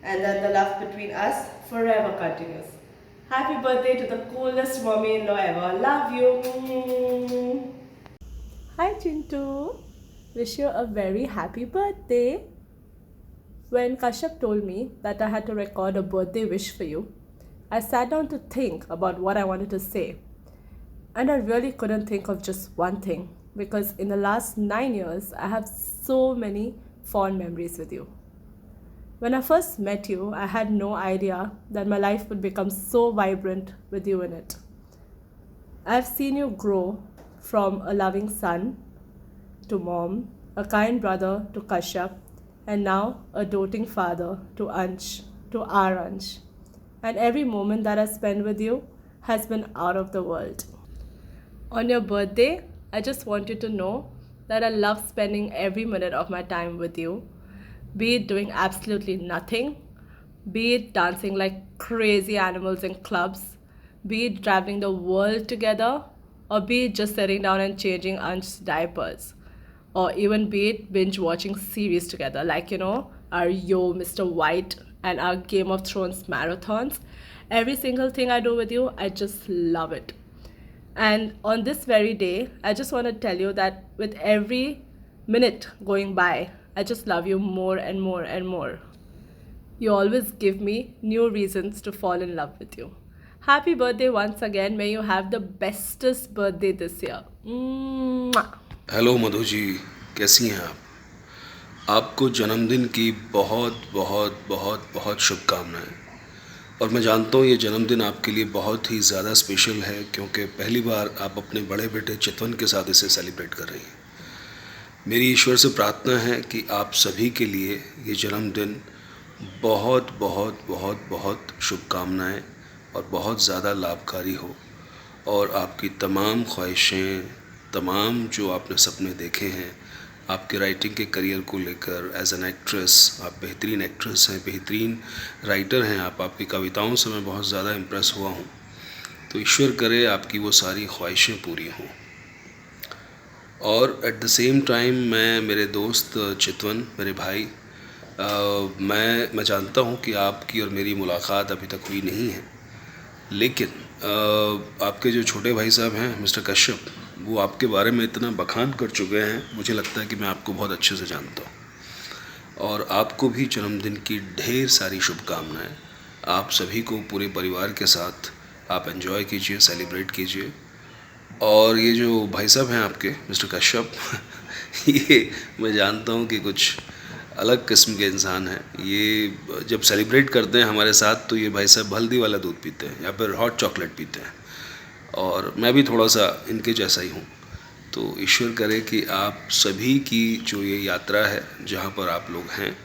and that the love between us forever continues. Happy birthday to the coolest mommy-in-law ever. Love you. Hi Chintu, wish you a very happy birthday. When Kashyap told me that I had to record a birthday wish for you, I sat down to think about what I wanted to say. And I really couldn't think of just one thing, because in the last 9 years, I have so many fond memories with you. When I first met you, I had no idea that my life would become so vibrant with you in it. I've seen you grow from a loving son to Mom, a kind brother to Kashyap, and now a doting father to Ansh, to our Ansh. And every moment that I spend with you has been out of the world. On your birthday, I just want you to know that I love spending every minute of my time with you, be it doing absolutely nothing, be it dancing like crazy animals in clubs, be it traveling the world together, or be it just sitting down and changing Ansh's diapers, or even be it binge watching series together, like our Yo, Mr. White and our Game of Thrones marathons. Every single thing I do with you, I just love it. And on this very day, I just want to tell you that with every minute going by, I just love you more and more and more. You always give me new reasons to fall in love with you. Happy birthday once again. May you have the bestest birthday this year. Mwah. Hello Madhu ji, कैसी हैं आप? आपको जन्मदिन की बहुत बहुत बहुत बहुत शुभकामनाएं। और मैं जानता हूँ ये जन्मदिन आपके लिए बहुत ही ज़्यादा स्पेशल है, क्योंकि पहली बार आप अपने बड़े बेटे चितवन के साथ इसे सेलिब्रेट कर रही हैं। मेरी ईश्वर से प्रार्थना है कि आप सभी के लिए ये जन्मदिन बहुत बहुत बहुत बहुत शुभकामनाएं और बहुत ज़्यादा लाभकारी हो और आपकी तमाम ख्वाहिशें, तमाम जो आपने सपने देखे हैं आपके राइटिंग के करियर को लेकर, एज एन एक्ट्रेस आप बेहतरीन एक्ट्रेस हैं, बेहतरीन राइटर हैं आप, आपकी कविताओं से मैं बहुत ज़्यादा इम्प्रेस हुआ हूँ। तो ईश्वर करे आपकी वो सारी ख्वाहिशें पूरी हों। और एट द सेम टाइम मैं, मेरे दोस्त चितवन, मेरे भाई, मैं जानता हूँ कि आपकी और मेरी मुलाकात अभी तक हुई नहीं है, लेकिन आपके जो छोटे भाई साहब हैं मिस्टर कश्यप, वो आपके बारे में इतना बखान कर चुके हैं, मुझे लगता है कि मैं आपको बहुत अच्छे से जानता हूँ। और आपको भी जन्मदिन की ढेर सारी शुभकामनाएं। आप सभी को पूरे परिवार के साथ आप एंजॉय कीजिए, सेलिब्रेट कीजिए। और ये जो भाई साहब हैं आपके मिस्टर कश्यप ये मैं जानता हूँ कि कुछ अलग किस्म के इंसान हैं। ये जब सेलिब्रेट करते हैं हमारे साथ तो ये भाई साहब हल्दी वाला दूध पीते हैं या फिर हॉट चॉकलेट पीते हैं, और मैं भी थोड़ा सा इनके जैसा ही हूँ। तो ईश्वर करे कि आप सभी की जो ये यात्रा है जहाँ पर आप लोग हैं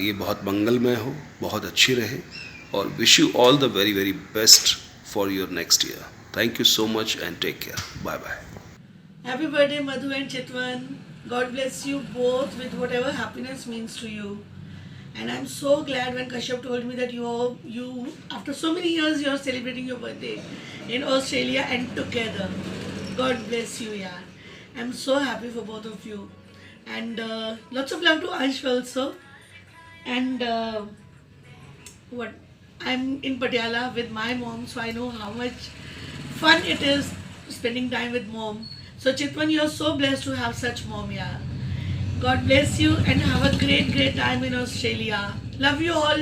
ये बहुत मंगलमय हो, बहुत अच्छी रहे, और wish you all the very very best for your next year. Thank you so much and take care. Bye bye. Happy birthday Madhu and Chitwan. God bless you both with whatever happiness means to you. And I'm so glad when Kashyap told me that you after so many years you are celebrating your birthday in Australia and together. God bless you, yaar. I'm so happy for both of you. And lots of love to Ansh also. And I'm in Patiala with my mom, so I know how much fun it is spending time with mom. So Chitwan, you are so blessed to have such mom, yeah. God bless you and have a great time in Australia. Love you all.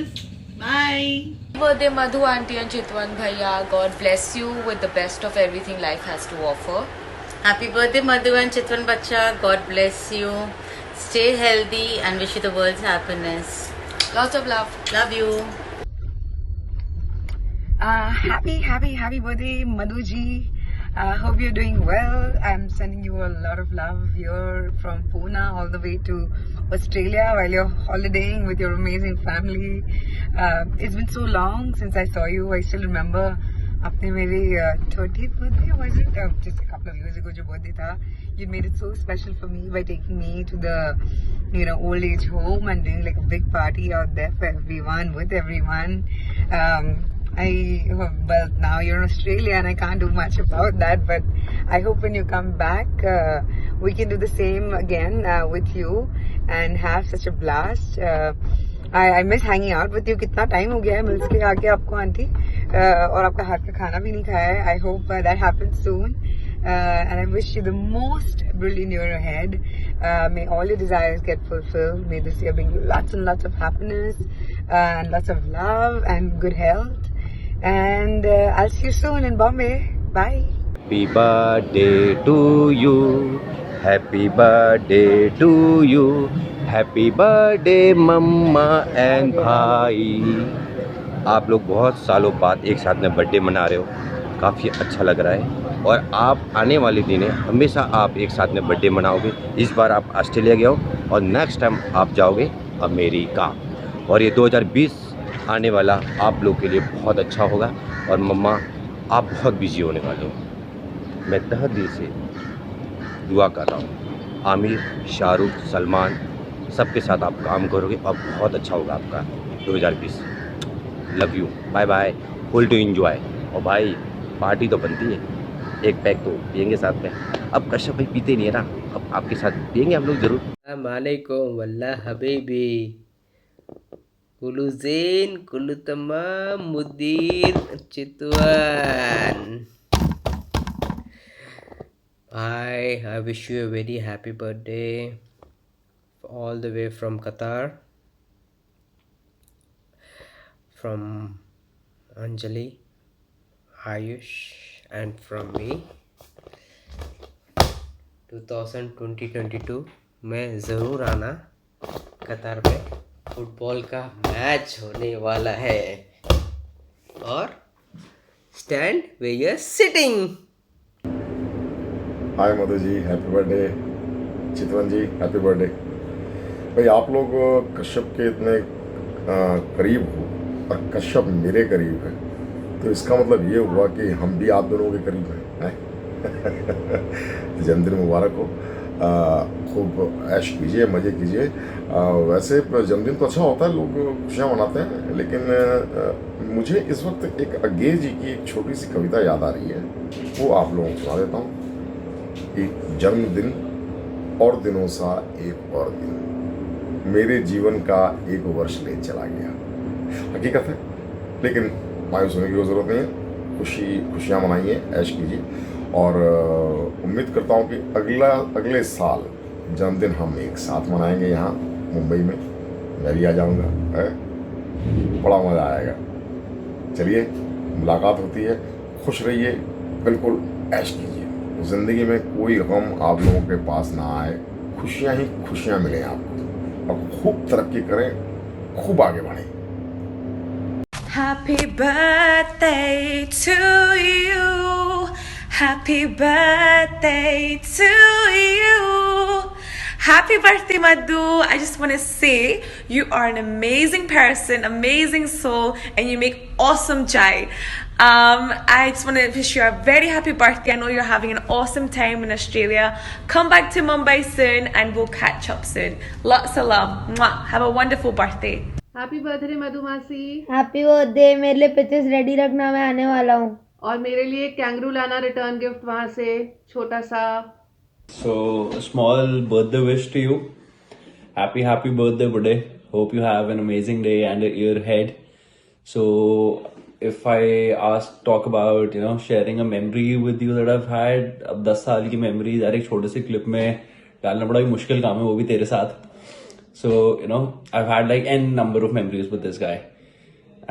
Bye. Happy birthday Madhu auntie and Chitwan bhaiya. God bless you with the best of everything life has to offer. Happy birthday Madhu and Chitwan bacha. God bless you. Stay healthy and wish you the world's happiness. Lots of love. Love you. Happy birthday, Madhu ji. Hope you're doing well. I'm sending you a lot of love here from Pune all the way to Australia while you're holidaying with your amazing family. It's been so long since I saw you. I still remember apne mere 30th birthday, was it? Just a couple of years ago, jo birthday tha. You made it so special for me by taking me to the old age home and doing like a big party out there for everyone, with everyone. Well, now you're in Australia and I can't do much about that, but I hope when you come back we can do the same again with you and have such a blast. I miss hanging out with you. कितना time हो गया है mills के आके आपको aunty, और आपका हाथ का खाना भी नहीं खाया है. I hope that happens soon. And I wish you the most brilliant year ahead. May all your desires get fulfilled. May this year bring you lots and lots of happiness and lots of love and good health. And I'll see you soon in Bombay. Bye. Happy birthday to you. Happy birthday to you. Happy birthday mamma and भाई. आप लोग बहुत सालों बाद एक साथ में birthday मना रहे हो, काफ़ी अच्छा लग रहा है. और आप आने वाले दिनों हमेशा आप एक साथ में बर्थडे मनाओगे. इस बार आप ऑस्ट्रेलिया गए हो और नेक्स्ट टाइम आप जाओगे अमेरिका. और ये 2020 आने वाला आप लोग के लिए बहुत अच्छा होगा. और मम्मा आप बहुत बिजी होने वाले हो. मैं तहे दिल से दुआ कर रहा हूँ आमिर, शाहरुख, सलमान सबके साथ आप काम करोगे और बहुत अच्छा होगा आपका 2020. Love you. Bye bye. Full to enjoy. और भाई पार्टी तो बनती है, एक पैक तो पियेंगे साथ में. अब कश्यप भाई पीते नहीं है ना, अब आपके साथ पियेंगे हम लोग ज़रूर. अस्सलामुअलैकुम वल्ला हबीबी कुलु ज़ैन कुलु तमाम मुदीर चितवन. I wish you a very happy birthday all the way from Qatar, from Anjali, Ayush and from me. 2022 में ज़रूर आना. कतार पे फुटबॉल का मैच होने वाला है और stand way you are sitting. Hi Madhu ji, happy birthday. Chitwan ji, happy birthday. भाई आप लोग कश्यप के इतने करीब हो और कश्यप मेरे करीब है, तो तो इसका मतलब ये हुआ कि हम भी आप दोनों के करीब हैं। जन्मदिन मुबारक हो, खूब ऐश कीजिए, मज़े कीजिए। वैसे जन्मदिन तो अच्छा होता है, लोग खुशियाँ मनाते हैं, लेकिन मुझे इस वक्त एक अज्ञे जी की एक छोटी सी कविता याद आ रही है, वो आप लोगों को सुना देता हूँ कि जन्मदिन और दिनों सा एक और दिन मेरे जीवन का एक वर्ष ले चला गया। हकीकत है, लेकिन मायूस होने की कोई ज़रूरत नहीं है। खुशियाँ मनाइए, ऐश कीजिए, और उम्मीद करता हूँ कि अगले साल जन्मदिन हम एक साथ मनाएंगे यहाँ मुंबई में। मैं भी आ जाऊँगा, बड़ा मज़ा आएगा। चलिए, मुलाकात होती है, खुश रहिए, बिल्कुल ऐश कीजिए। ज़िंदगी में कोई गम आप लोगों के पास ना आए, खुशियाँ ही खुशियाँ मिलें आपको, और खूब तरक्की करें, खूब आगे बढ़ें। Happy birthday to you. Happy birthday to you. Happy birthday, Madhu. I just want to say you are an amazing person, amazing soul, and you make awesome chai. I just want to wish you a very happy birthday. I know you're having an awesome time in Australia. Come back to Mumbai soon and we'll catch up soon. Lots of love. Mwah. Have a wonderful birthday. Happy birthday मधुमासी। Happy birthday. मेरे लिए pictures ready रखना, मैं आने वाला हूँ। और मेरे लिए कैंगरू लाना रिटर्न गिफ्ट वहाँ से, छोटा सा। So a small birthday wish to you. Happy birthday, buddy. Hope you have an amazing day and a year ahead. So if I talk about sharing a memory with you that I've had, अब 10 साल की memories यार एक छोटे से clip में डालना बड़ा ही मुश्किल काम है, वो भी तेरे साथ। So, I've had like n number of memories with this guy.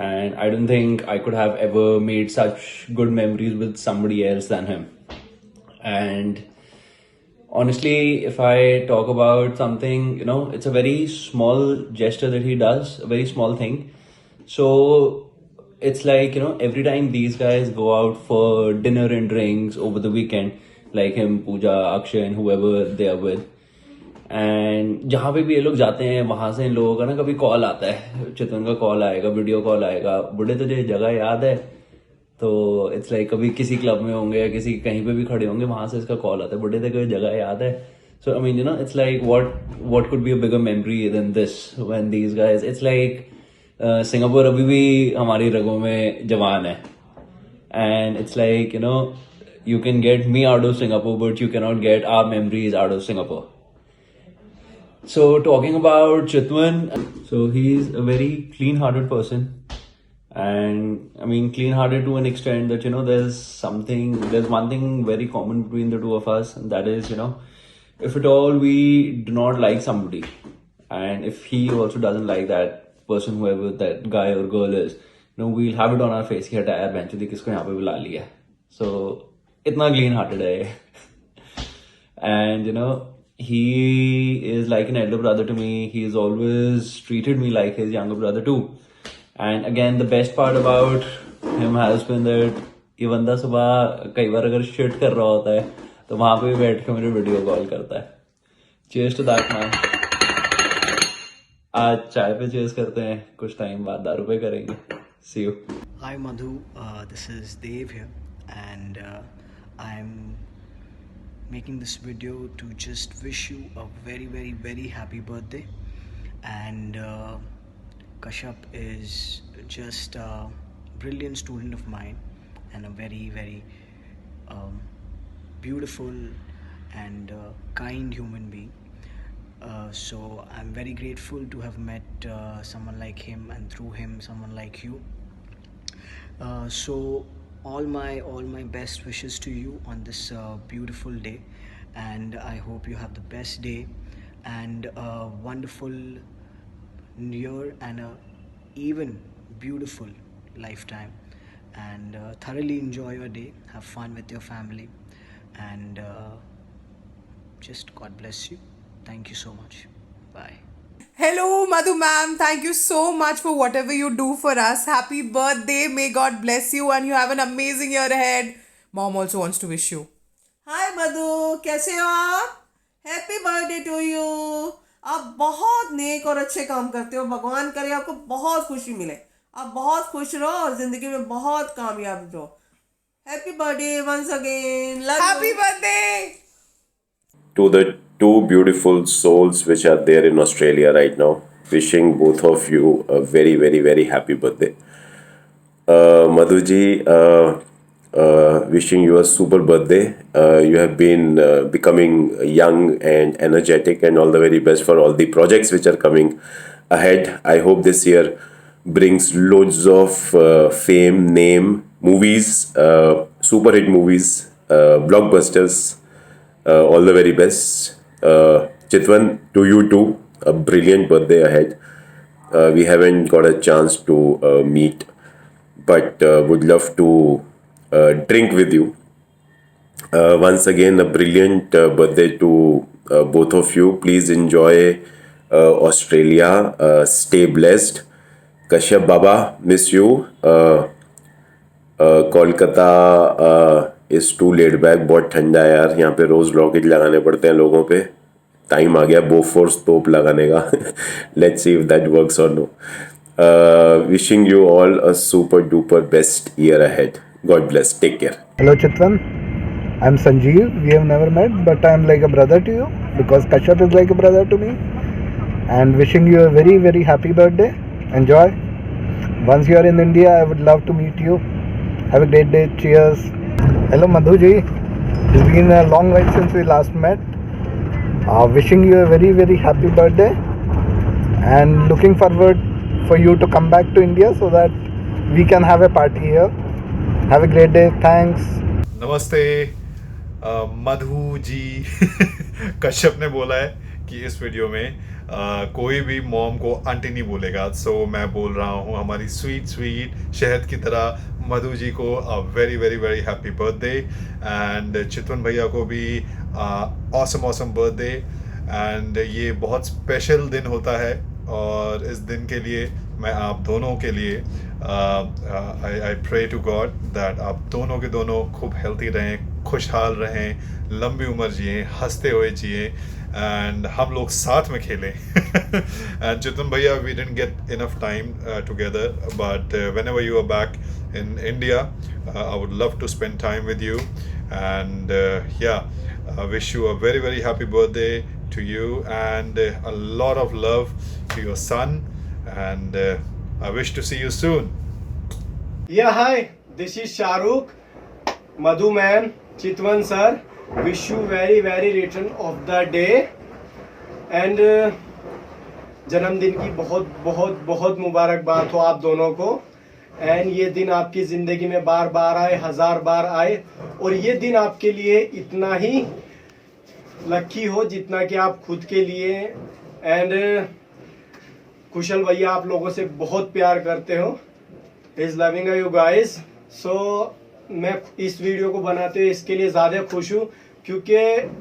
And I don't think I could have ever made such good memories with somebody else than him. And honestly, if I talk about something, it's a very small gesture that he does, a very small thing. So, it's like, every time these guys go out for dinner and drinks over the weekend, like him, Pooja, Akshay and whoever they are with, and जहाँ पे भी ये लोग जाते हैं वहां से इन लोगों का ना कभी कॉल आता है, चितवन का कॉल आएगा, वीडियो कॉल आएगा, बुढ़े तुझे जगह याद है? तो इट्स लाइक कभी किसी क्लब में होंगे या किसी कहीं पे भी खड़े होंगे, वहां से इसका कॉल आता है, बुढ़े तुझे जगह याद है? So I mean it's like what could be a bigger memory than this when these guys, it's like Singapore अभी भी हमारी रगों में जवान है, and it's like you can get me out of Singapore but you can not get our memories out of Singapore. So talking about Chitwan, so he's a very clean-hearted person, and I mean clean-hearted to an extent that there's one thing very common between the two of us, and that is if at all we do not like somebody, and if he also doesn't like that person, whoever that guy or girl is, we'll have it on our face कि हटा यार bench दी किसको यहाँ पे बुला लिया. So इतना clean-hearted है, and he is like an elder brother to me. He's always treated me like his younger brother too. And again, the best part about him has been that ये बंदा सुबह कई बार अगर शिट कर रहा होता है तो वहां पे भी बैठ के मेरे वीडियो कॉल करता है. Cheers to that, man. आज चाय पे cheers करते हैं, कुछ टाइम बाद दारू पे करेंगे. See you. Hi Madhu, this is Dev here, and I'm making this video to just wish you a very very very happy birthday. And Kashyap is just a brilliant student of mine and a very very beautiful and kind human being. So I'm very grateful to have met someone like him, and through him someone like you. So all my best wishes to you on this beautiful day, and I hope you have the best day and a wonderful year and a even beautiful lifetime, and thoroughly enjoy your day, have fun with your family, and just God bless you. Thank you so much. Bye. Hello, Madhu ma'am. Thank you so much for whatever you do for us. Happy birthday. May God bless you and you have an amazing year ahead. Mom also wants to wish you. हाय मधु, कैसे हो आप? Happy birthday to you. आप बहुत नेक और अच्छे काम करते हो, भगवान करे आपको बहुत खुशी मिले। आप बहुत खुश रहो और जिंदगी में बहुत कामयाब रहो. Happy birthday once again. Happy birthday To the two beautiful souls which are there in Australia right now, wishing both of you a very, very, very happy birthday. Madhuji, wishing you a super birthday. You have been becoming young and energetic, and all the very best for all the projects which are coming ahead. I hope this year brings loads of fame, name, movies, super hit movies, blockbusters. All the very best. Chitwan, to you too, a brilliant birthday ahead. We haven't got a chance to meet, but would love to drink with you. Once again, a brilliant birthday to both of you. Please enjoy Australia. Stay blessed. Kashyap Baba, miss you. Kolkata is too laid back. बहुत ठंडा है यार यहाँ पे. रोज़ rocket लगाने पड़ते हैं लोगों पे. टाइम आ गया बोफोर्स तोप लगाने का. Let's see if that works or no. Wishing you all a super duper best year ahead. God bless. Take care. Hello Chitwan, I'm Sanjeev. We have never met, but I'm like a brother to you because Kashyap is like a brother to me. And wishing you a very, very happy birthday. Enjoy. Once you are in India, I would love to meet you. Have a great day. Cheers. Hello Madhuji. It's been a long while since we last met. Wishing you a very, very happy birthday. And looking forward for you to come back to India so that we can have a party here. Have a great day. Thanks. नमस्ते मधु जी. कश्यप ने बोला है कि इस video में कोई भी mom को आंटी नहीं बोलेगा. सो मैं बोल रहा हूँ हमारी स्वीट शहद की तरह मधु जी को very very very happy birthday. And Chitwan भैया को भी ऑसम बर्थडे. एंड ये बहुत स्पेशल दिन होता है और इस दिन के लिए मैं आप दोनों के लिए I pray to God that आप दोनों के दोनों खूब हेल्थी रहें, खुशहाल रहें, लंबी उम्र जिए, हंसते हुए जिए एंड हम लोग साथ में खेलें. एंड चितवन भैया we didn't get enough time together but whenever you are back in India I would love to spend time with you and I wish you a very very happy birthday to you and a lot of love to your son and I wish to see you soon. Yeah, hi, this is Shahrukh. Madhu man, Chitwan sir, wish you very very return of the day and जन्मदिन की बहुत बहुत बहुत मुबारकबाद हो आप दोनों को. एंड ये दिन आपकी ज़िंदगी में बार बार आए, 1000 बार आए और ये दिन आपके लिए इतना ही लकी हो जितना कि आप खुद के लिए. एंड कुशल भैया आप लोगों से बहुत प्यार करते हो. Is loving you guys. So मैं इस वीडियो को बनाते हुए इसके लिए ज़्यादा खुश हूँ क्योंकि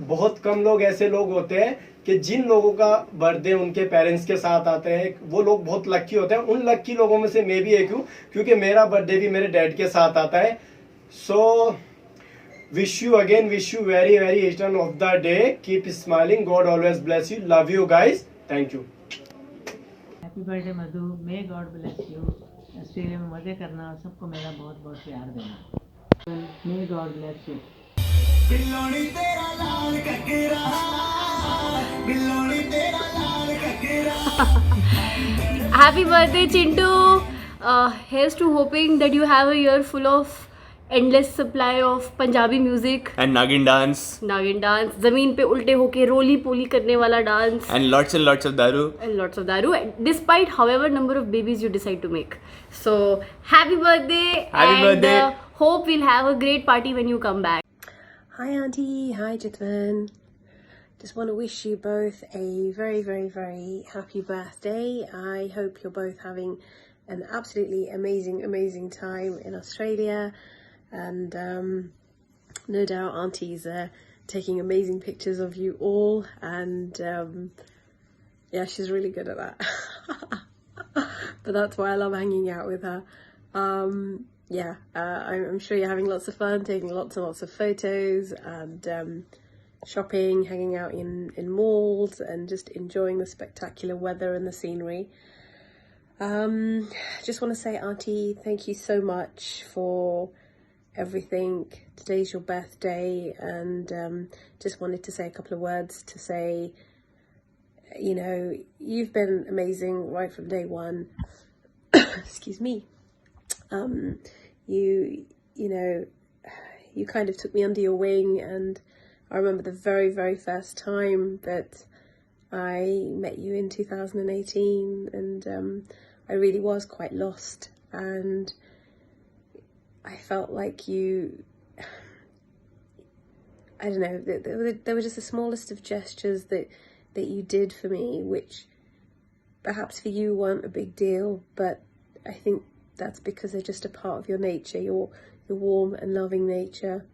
बहुत कम लोग ऐसे लोग होते हैं कि जिन लोगों का बर्थडे उनके पेरेंट्स के साथ आते हैं वो लोग बहुत लकी होते हैं. उन लकी लोगों में से मैं भी एक हूँ क्योंकि मेरा बर्थडे भी मेरे डैड के साथ आता है. So wish you very very return of the day. Keep smiling. God always bless you. Love you guys. Thank you. Happy birthday Madhu. May God bless you. Australia में मज़े करना और सबको मेरा बहुत बहुत प्यार देना. May God bless you. बिल्लोनी तेरा लाल ककेरा, बिल्लोनी तेरा लाल ककेरा. Happy birthday, Chintu. Here's to hoping that you have a year full of endless supply of Punjabi music. And Nagin dance. Nagin dance. ज़मीन पे उल्टे होके रोली पोली करने वाला dance. And lots of daru. And lots of daru. Despite however number of babies you decide to make. So happy birthday. Happy birthday. Hope we'll have a great party when you come back. Hi Auntie, hi Chitwan. Just want to wish you both a very, very, very happy birthday. I hope you're both having an absolutely amazing, amazing time in Australia. And no doubt Auntie's taking amazing pictures of you all. And yeah, she's really good at that. But that's why I love hanging out with her. Yeah, I'm sure you're having lots of fun, taking lots and lots of photos and shopping, hanging out in malls and just enjoying the spectacular weather and the scenery. Just want to say, Auntie, thank you so much for everything. Today's your birthday, and just wanted to say a couple of words to say, you know, you've been amazing right from day one. Excuse me. You know, you kind of took me under your wing, and I remember the very, very first time that I met you in 2018, and I really was quite lost, and I felt like you, I don't know, there were just the smallest of gestures that you did for me, which perhaps for you weren't a big deal, but I think that's because they're just a part of your nature, your warm and loving nature.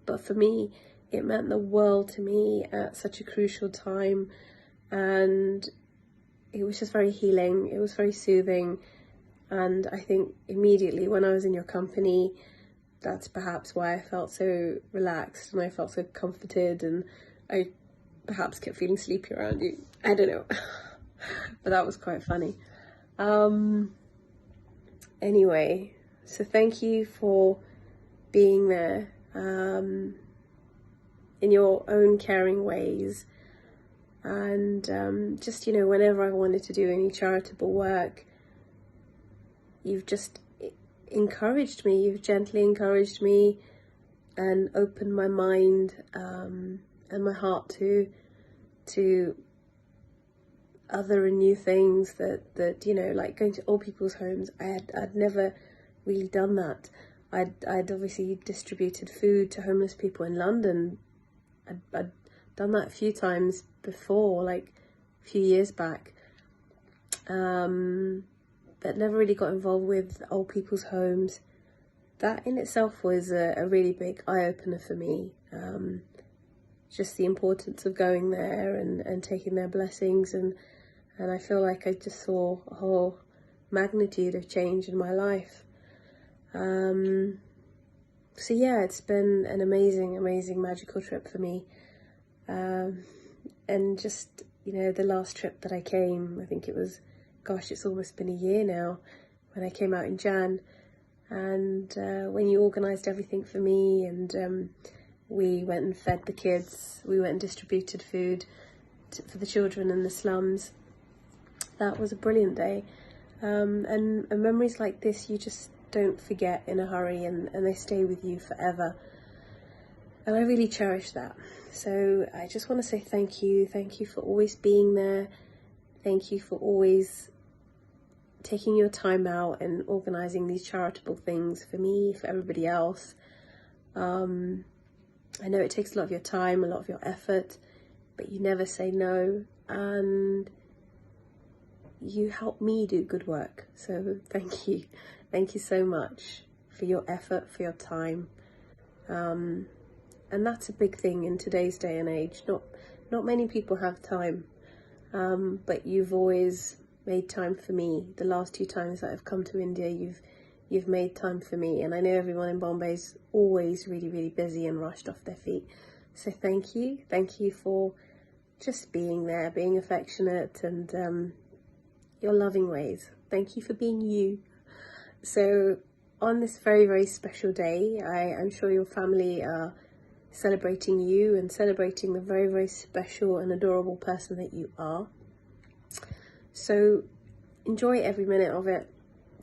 But for me, it meant the world to me at such a crucial time, and it was just very healing, it was very soothing, and I think immediately when I was in your company, that's perhaps why I felt so relaxed and I felt so comforted, and I perhaps kept feeling sleepy around you. I don't know. But that was quite funny. Anyway, so thank you for being there in your own caring ways, and just, you know, whenever I wanted to do any charitable work, you've just encouraged me, you've gently encouraged me and opened my mind and my heart to other and new things that you know, like going to old people's homes. I'd never really done that. I'd obviously distributed food to homeless people in London. I'd done that a few times before, like a few years back, but never really got involved with old people's homes. That in itself was a really big eye-opener for me. Just the importance of going there and taking their blessings, and I feel like I just saw a whole magnitude of change in my life. So yeah, it's been an amazing, amazing, magical trip for me. And just, you know, the last trip that I came, I think it was, gosh, it's almost been a year now, when I came out in Jan, and when you organised everything for me, and we went and fed the kids, we went and distributed food for the children in the slums. That was a brilliant day. And memories like this, you just don't forget in a hurry, and they stay with you forever. And I really cherish that. So I just want to say thank you. Thank you for always being there. Thank you for always taking your time out and organising these charitable things for me, for everybody else. I know it takes a lot of your time, a lot of your effort, but you never say no, and you help me do good work. So thank you. Thank you so much for your effort, for your time. And that's a big thing in today's day and age. Not many people have time, but you've always made time for me. The last 2 times that I've come to India, you've made time for me, and I know everyone in Bombay is always really, really busy and rushed off their feet. So thank you for just being there, being affectionate, and your loving ways. Thank you for being you. So on this very, very special day, I'm sure your family are celebrating you and celebrating the very, very special and adorable person that you are. So enjoy every minute of it.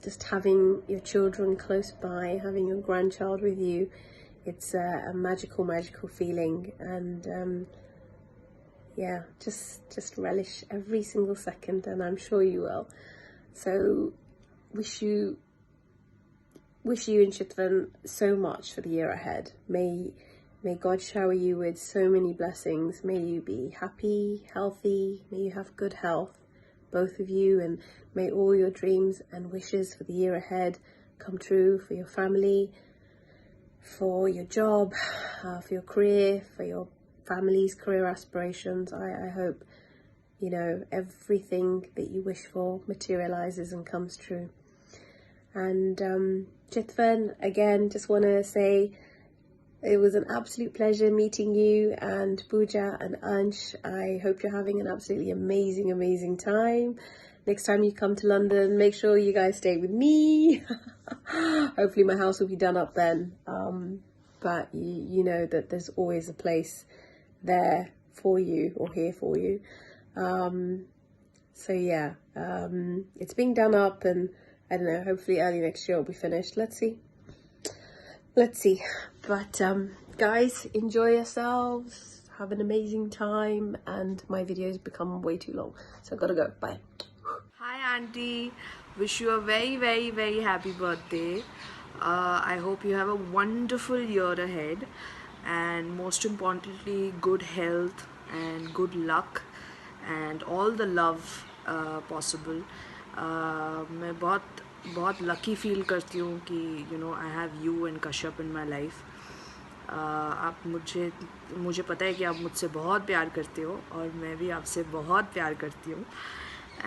Just having your children close by, having your grandchild with you, it's a magical, magical feeling. And yeah, just relish every single second, and I'm sure you will. So wish you and Chitwan so much for the year ahead. May God shower you with so many blessings. May you be happy, healthy, may you have good health, both of you, and may all your dreams and wishes for the year ahead come true for your family, for your job, for your career, for your family's career aspirations. I hope, you know, everything that you wish for materializes and comes true. And Chitwan, again, just want to say it was an absolute pleasure meeting you, and Pooja and Ansh. I hope you're having an absolutely amazing, amazing time. next time you come to London, make sure you guys stay with me. Hopefully my house will be done up then. But you know that there's always a place there for you or here for you. So yeah, it's being done up, and I don't know, hopefully early next year it'll be finished. Let's see. But guys, enjoy yourselves, have an amazing time, and my videos become way too long, so I've got to go. Bye. Hi Auntie, wish you a very very very happy birthday. I hope you have a wonderful year ahead, and most importantly good health and good luck and all the love possible. मैं बहुत lucky feel करती हूँ कि you know I have you and Kashyap in my life. आप मुझे पता है कि आप मुझसे बहुत प्यार करते हो और मैं भी आपसे बहुत प्यार करती हूँ.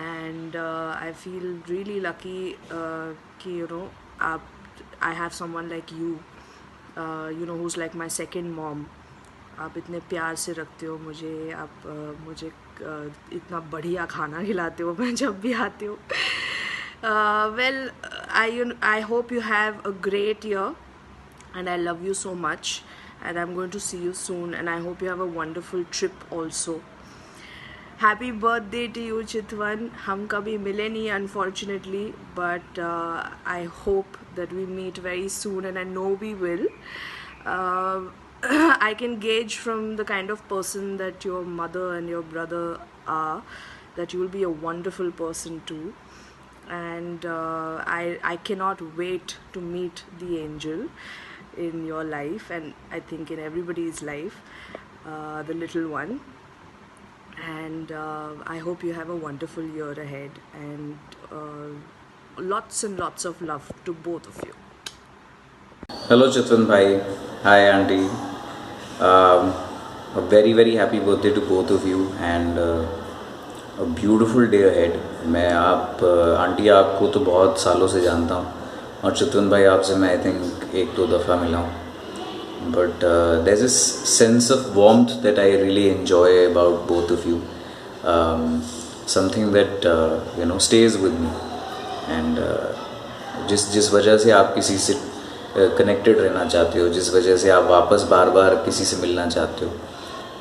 And I feel really lucky कि you know I have someone like you, you know, who's like my second mom. आप इतने प्यार से रखते हो मुझे, आप मुझे इतना बढ़िया खाना खिलाते हो मैं जब भी आती हूँ. Well, I hope you have a great year, and I love you so much, and I'm going to see you soon, and I hope you have a wonderful trip also. Happy birthday to you, Chitwan. हम कभी मिले नहीं unfortunately, but I hope that we meet very soon, and I know we will. I can gauge from the kind of person that your mother and your brother are that you will be a wonderful person too, and I cannot wait to meet the angel in your life, and I think in everybody's life, the little one. And I hope you have a wonderful year ahead, and lots and lots of love to both of you. Hello Chitwan bhai, hi auntie. A very very happy birthday to both of you, and a beautiful day ahead. मैं आप aunty आपको तो बहुत सालों से जानता हूँ, और चितवन भाई आपसे मैं आई थिंक एक दो दफ़ा मिला हूँ. But there's this sense of warmth that I really enjoy about both of you. Something that you know stays with me, and जिस वजह से आप किसी से कनेक्टेड रहना चाहते हो, जिस वजह से आप वापस बार बार किसी से मिलना चाहते हो,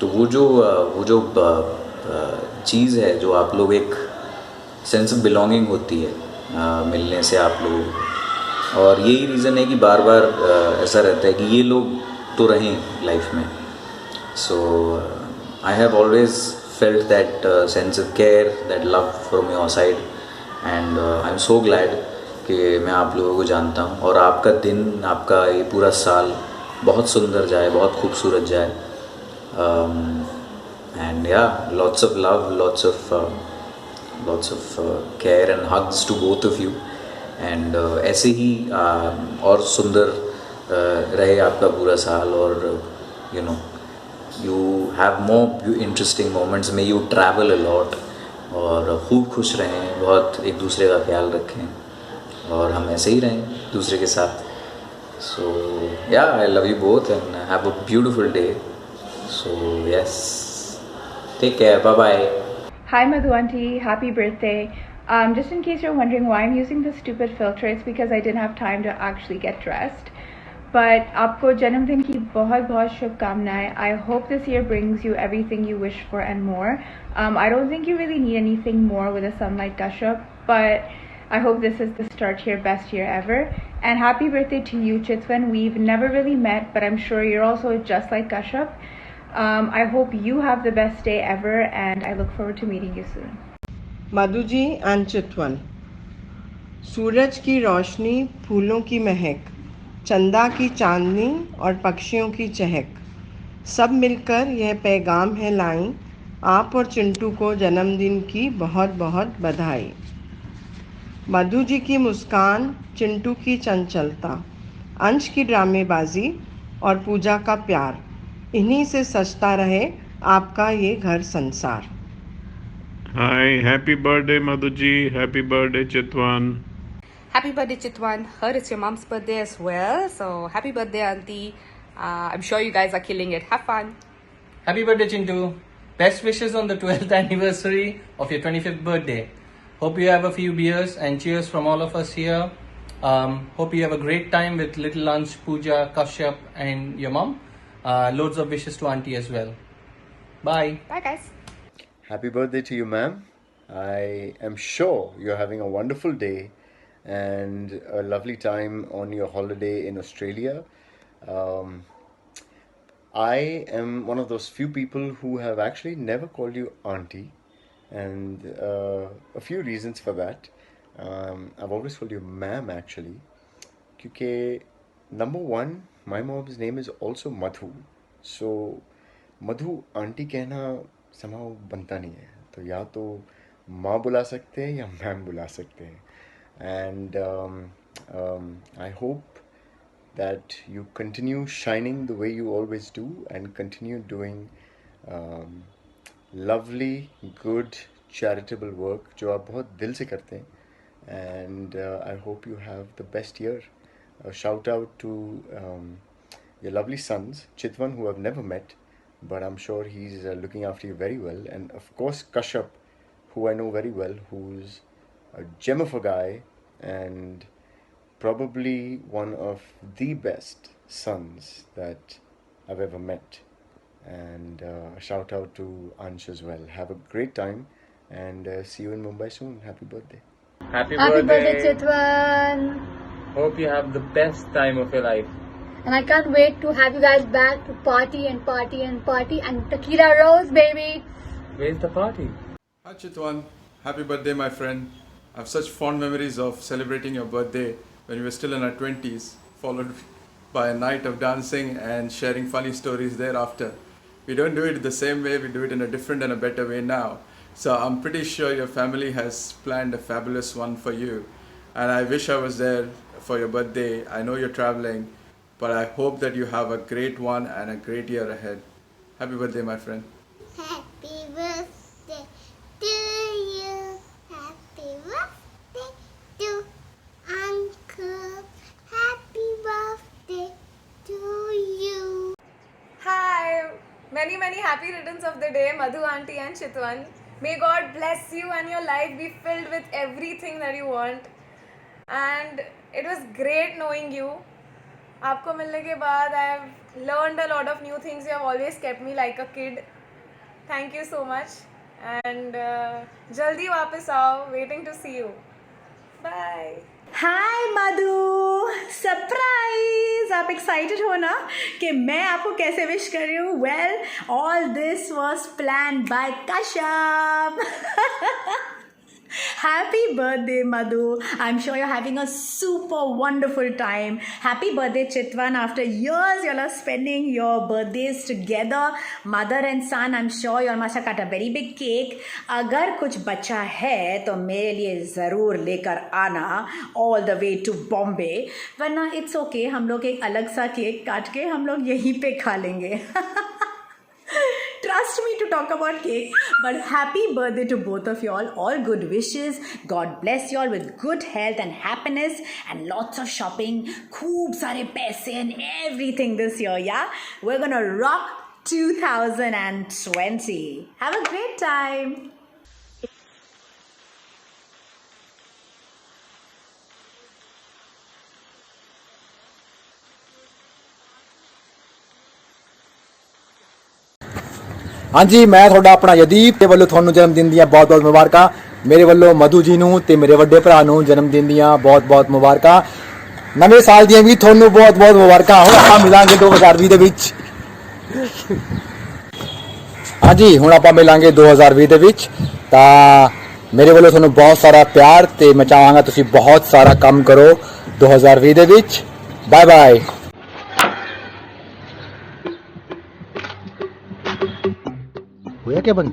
तो वो जो चीज़ है जो आप लोग एक सेंस ऑफ बिलोंगिंग होती है मिलने से आप लोग, और यही रीज़न है कि बार बार ऐसा रहता है कि ये लोग तो रहें लाइफ में. So I have always felt that sense of care, that love from your side, and I am so glad कि मैं आप लोगों को जानता हूँ, और आपका दिन, आपका ये पूरा साल बहुत सुंदर जाए, बहुत खूबसूरत जाए. And yeah lots of love, lots of care and hugs to both of you. And ऐसे ही और सुंदर रहे आपका पूरा साल, और you know you have more interesting moments. May you travel a lot, और खूब खुश रहें, बहुत एक दूसरे का ख्याल रखें, और हम ऐसे ही रहें दूसरे के साथ. So yeah I love you both, and have a beautiful day. So yes, take care, bye bye. Hi Madhu auntie, happy birthday. Just in case you're wondering why I'm using this stupid filter, it's because I didn't have time to actually get dressed. But आपको जन्मदिन की बहुत बहुत शुभकामनाएं. I hope this year brings you everything you wish for and more. I don't think you really need anything more with a son like Kashyap, but I hope this is the start to your best year ever. And happy birthday to you, Chitwan. We've never really met, but I'm sure you're also just like Kashyap. I hope you have the best day ever, and I look forward to meeting you soon. Madhu ji and Chitwan, सूरज की रोशनी, फूलों की महक, चंदा की चांदनी और पक्षियों की चहक, सब मिलकर यह पैगाम है लाई, आप और चिंटू को जन्मदिन की बहुत बहुत बधाई. मधु जी की मुस्कान, चिंटू की चंचलता, अंश की ड्रामेबाजी और पूजा का प्यार, इन्हीं से सजता रहे आपका ये घर संसार. Hi, happy birthday Madhuji, happy birthday Chitwan. Happy birthday Chitwan. Heard it's your mom's birthday as well, so happy birthday auntie. I'm sure you guys are killing it. Have fun. Happy birthday Chintu. Best wishes on the 12th anniversary of your 25th birthday. Hope you have a few beers and cheers from all of us here. Hope you have a great time with Little Lunch, Pooja, Kashyap and your mom. Loads of wishes to auntie as well. Bye. Bye guys. Happy birthday to you, ma'am. I am sure you're having a wonderful day and a lovely time on your holiday in Australia. I am one of those few people who have actually never called you auntie, and a few reasons for that. I've always called you ma'am actually, because number one, my mom's name is also Madhu, so Madhu auntie कहना somehow बनता नहीं है, तो या तो माँ बुला सकते हैं या मैम बुला सकते हैं. And I hope that you continue shining the way you always do and continue doing lovely, good, charitable work जो आप बहुत दिल से करते हैं. And I hope you have the best year. A shout out to your lovely sons, Chitwan, who I've never met, but I'm sure he's looking after you very well. And of course Kashyap, who I know very well, who's a gem of a guy and probably one of the best sons that I've ever met. And a shout out to Ansh as well. Have a great time and see you in Mumbai soon. Happy birthday. Happy birthday, Chitwan. Hope you have the best time of your life. And I can't wait to have you guys back to party and party and party and tequila rolls, baby. Where's the party? Hi Chitwan, happy birthday my friend. I have such fond memories of celebrating your birthday when we were still in our 20s, followed by a night of dancing and sharing funny stories thereafter. We don't do it the same way, we do it in a different and a better way now. So I'm pretty sure your family has planned a fabulous one for you. And I wish I was there for your birthday. I know you're traveling, but I hope that you have a great one and a great year ahead. Happy birthday my friend. Happy birthday to you. Happy birthday to Uncle. Happy birthday to you. Hi, many happy returns of the day, Madhu auntie and Chitwan. May God bless you and your life be filled with everything that you want. And it was great knowing you. आपको मिलने के बाद I have learned a lot of new things. You have always kept me like a kid. Thank you so much. And जल्दी वापस आओ. Waiting to see you. Bye. Hi Madhu, surprise. आप excited हो ना कि मैं आपको कैसे विश कर रही हूँ? Well, all this was planned by Kashyap. Happy birthday, Madhu. I'm sure you're having a super wonderful time. Happy birthday, Chitwan. After years, you all are spending your birthdays together. Mother and son, I'm sure you all must have cut a very big cake. अगर कुछ बचा है तो मेरे लिए ज़रूर लेकर आना all the way to Bombay. वरना it's okay, हम लोग एक अलग सा केक काट के हम लोग यहीं पे खा लेंगे. Trust me to talk about cake, but happy birthday to both of you all good wishes. God bless you all with good health and happiness and lots of shopping, खूब सारे पैसे and everything this year, yeah? We're gonna rock 2020. Have a great time. हाँ जी, मैं थोड़ा अपना यदीप ते ਵੱਲੋਂ ਤੁਹਾਨੂੰ ਜਨਮਦਿਨ ਦੀਆਂ ਬਹੁਤ-ਬਹੁਤ ਮੁਬਾਰਕਾਂ. ਮੇਰੇ ਵੱਲੋਂ ਮਧੂ ਜੀ ਨੂੰ ਤੇ ਮੇਰੇ ਵੱਡੇ ਭਰਾ ਨੂੰ ਜਨਮਦਿਨ ਦੀਆਂ ਬਹੁਤ-ਬਹੁਤ ਮੁਬਾਰਕਾਂ. ਨਵੇਂ ਸਾਲ ਦੀਆਂ ਵੀ ਤੁਹਾਨੂੰ ਬਹੁਤ-ਬਹੁਤ ਮੁਬਾਰਕਾਂ. ਹੁਣ ਆਪਾਂ ਮਿਲਾਂਗੇ 2020 ਦੇ ਵਿੱਚ. हाँ जी, ਹੁਣ ਆਪਾਂ ਮਿਲਾਂਗੇ 2020 ਦੇ ਵਿੱਚ. ਤਾਂ ਮੇਰੇ ਵੱਲੋਂ ਤੁਹਾਨੂੰ ਬਹੁਤ ਸਾਰਾ ਪਿਆਰ ਤੇ ਮੈਂ ਚਾਹਾਂਗਾ ਤੁਸੀਂ ਬਹੁਤ ਸਾਰਾ ਕੰਮ ਕਰੋ 2020 ਦੇ ਵਿੱਚ. Bye bye. होया क्या बंद?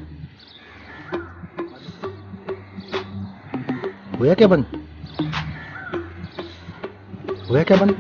होया क्या बंद? होया क्या बंद?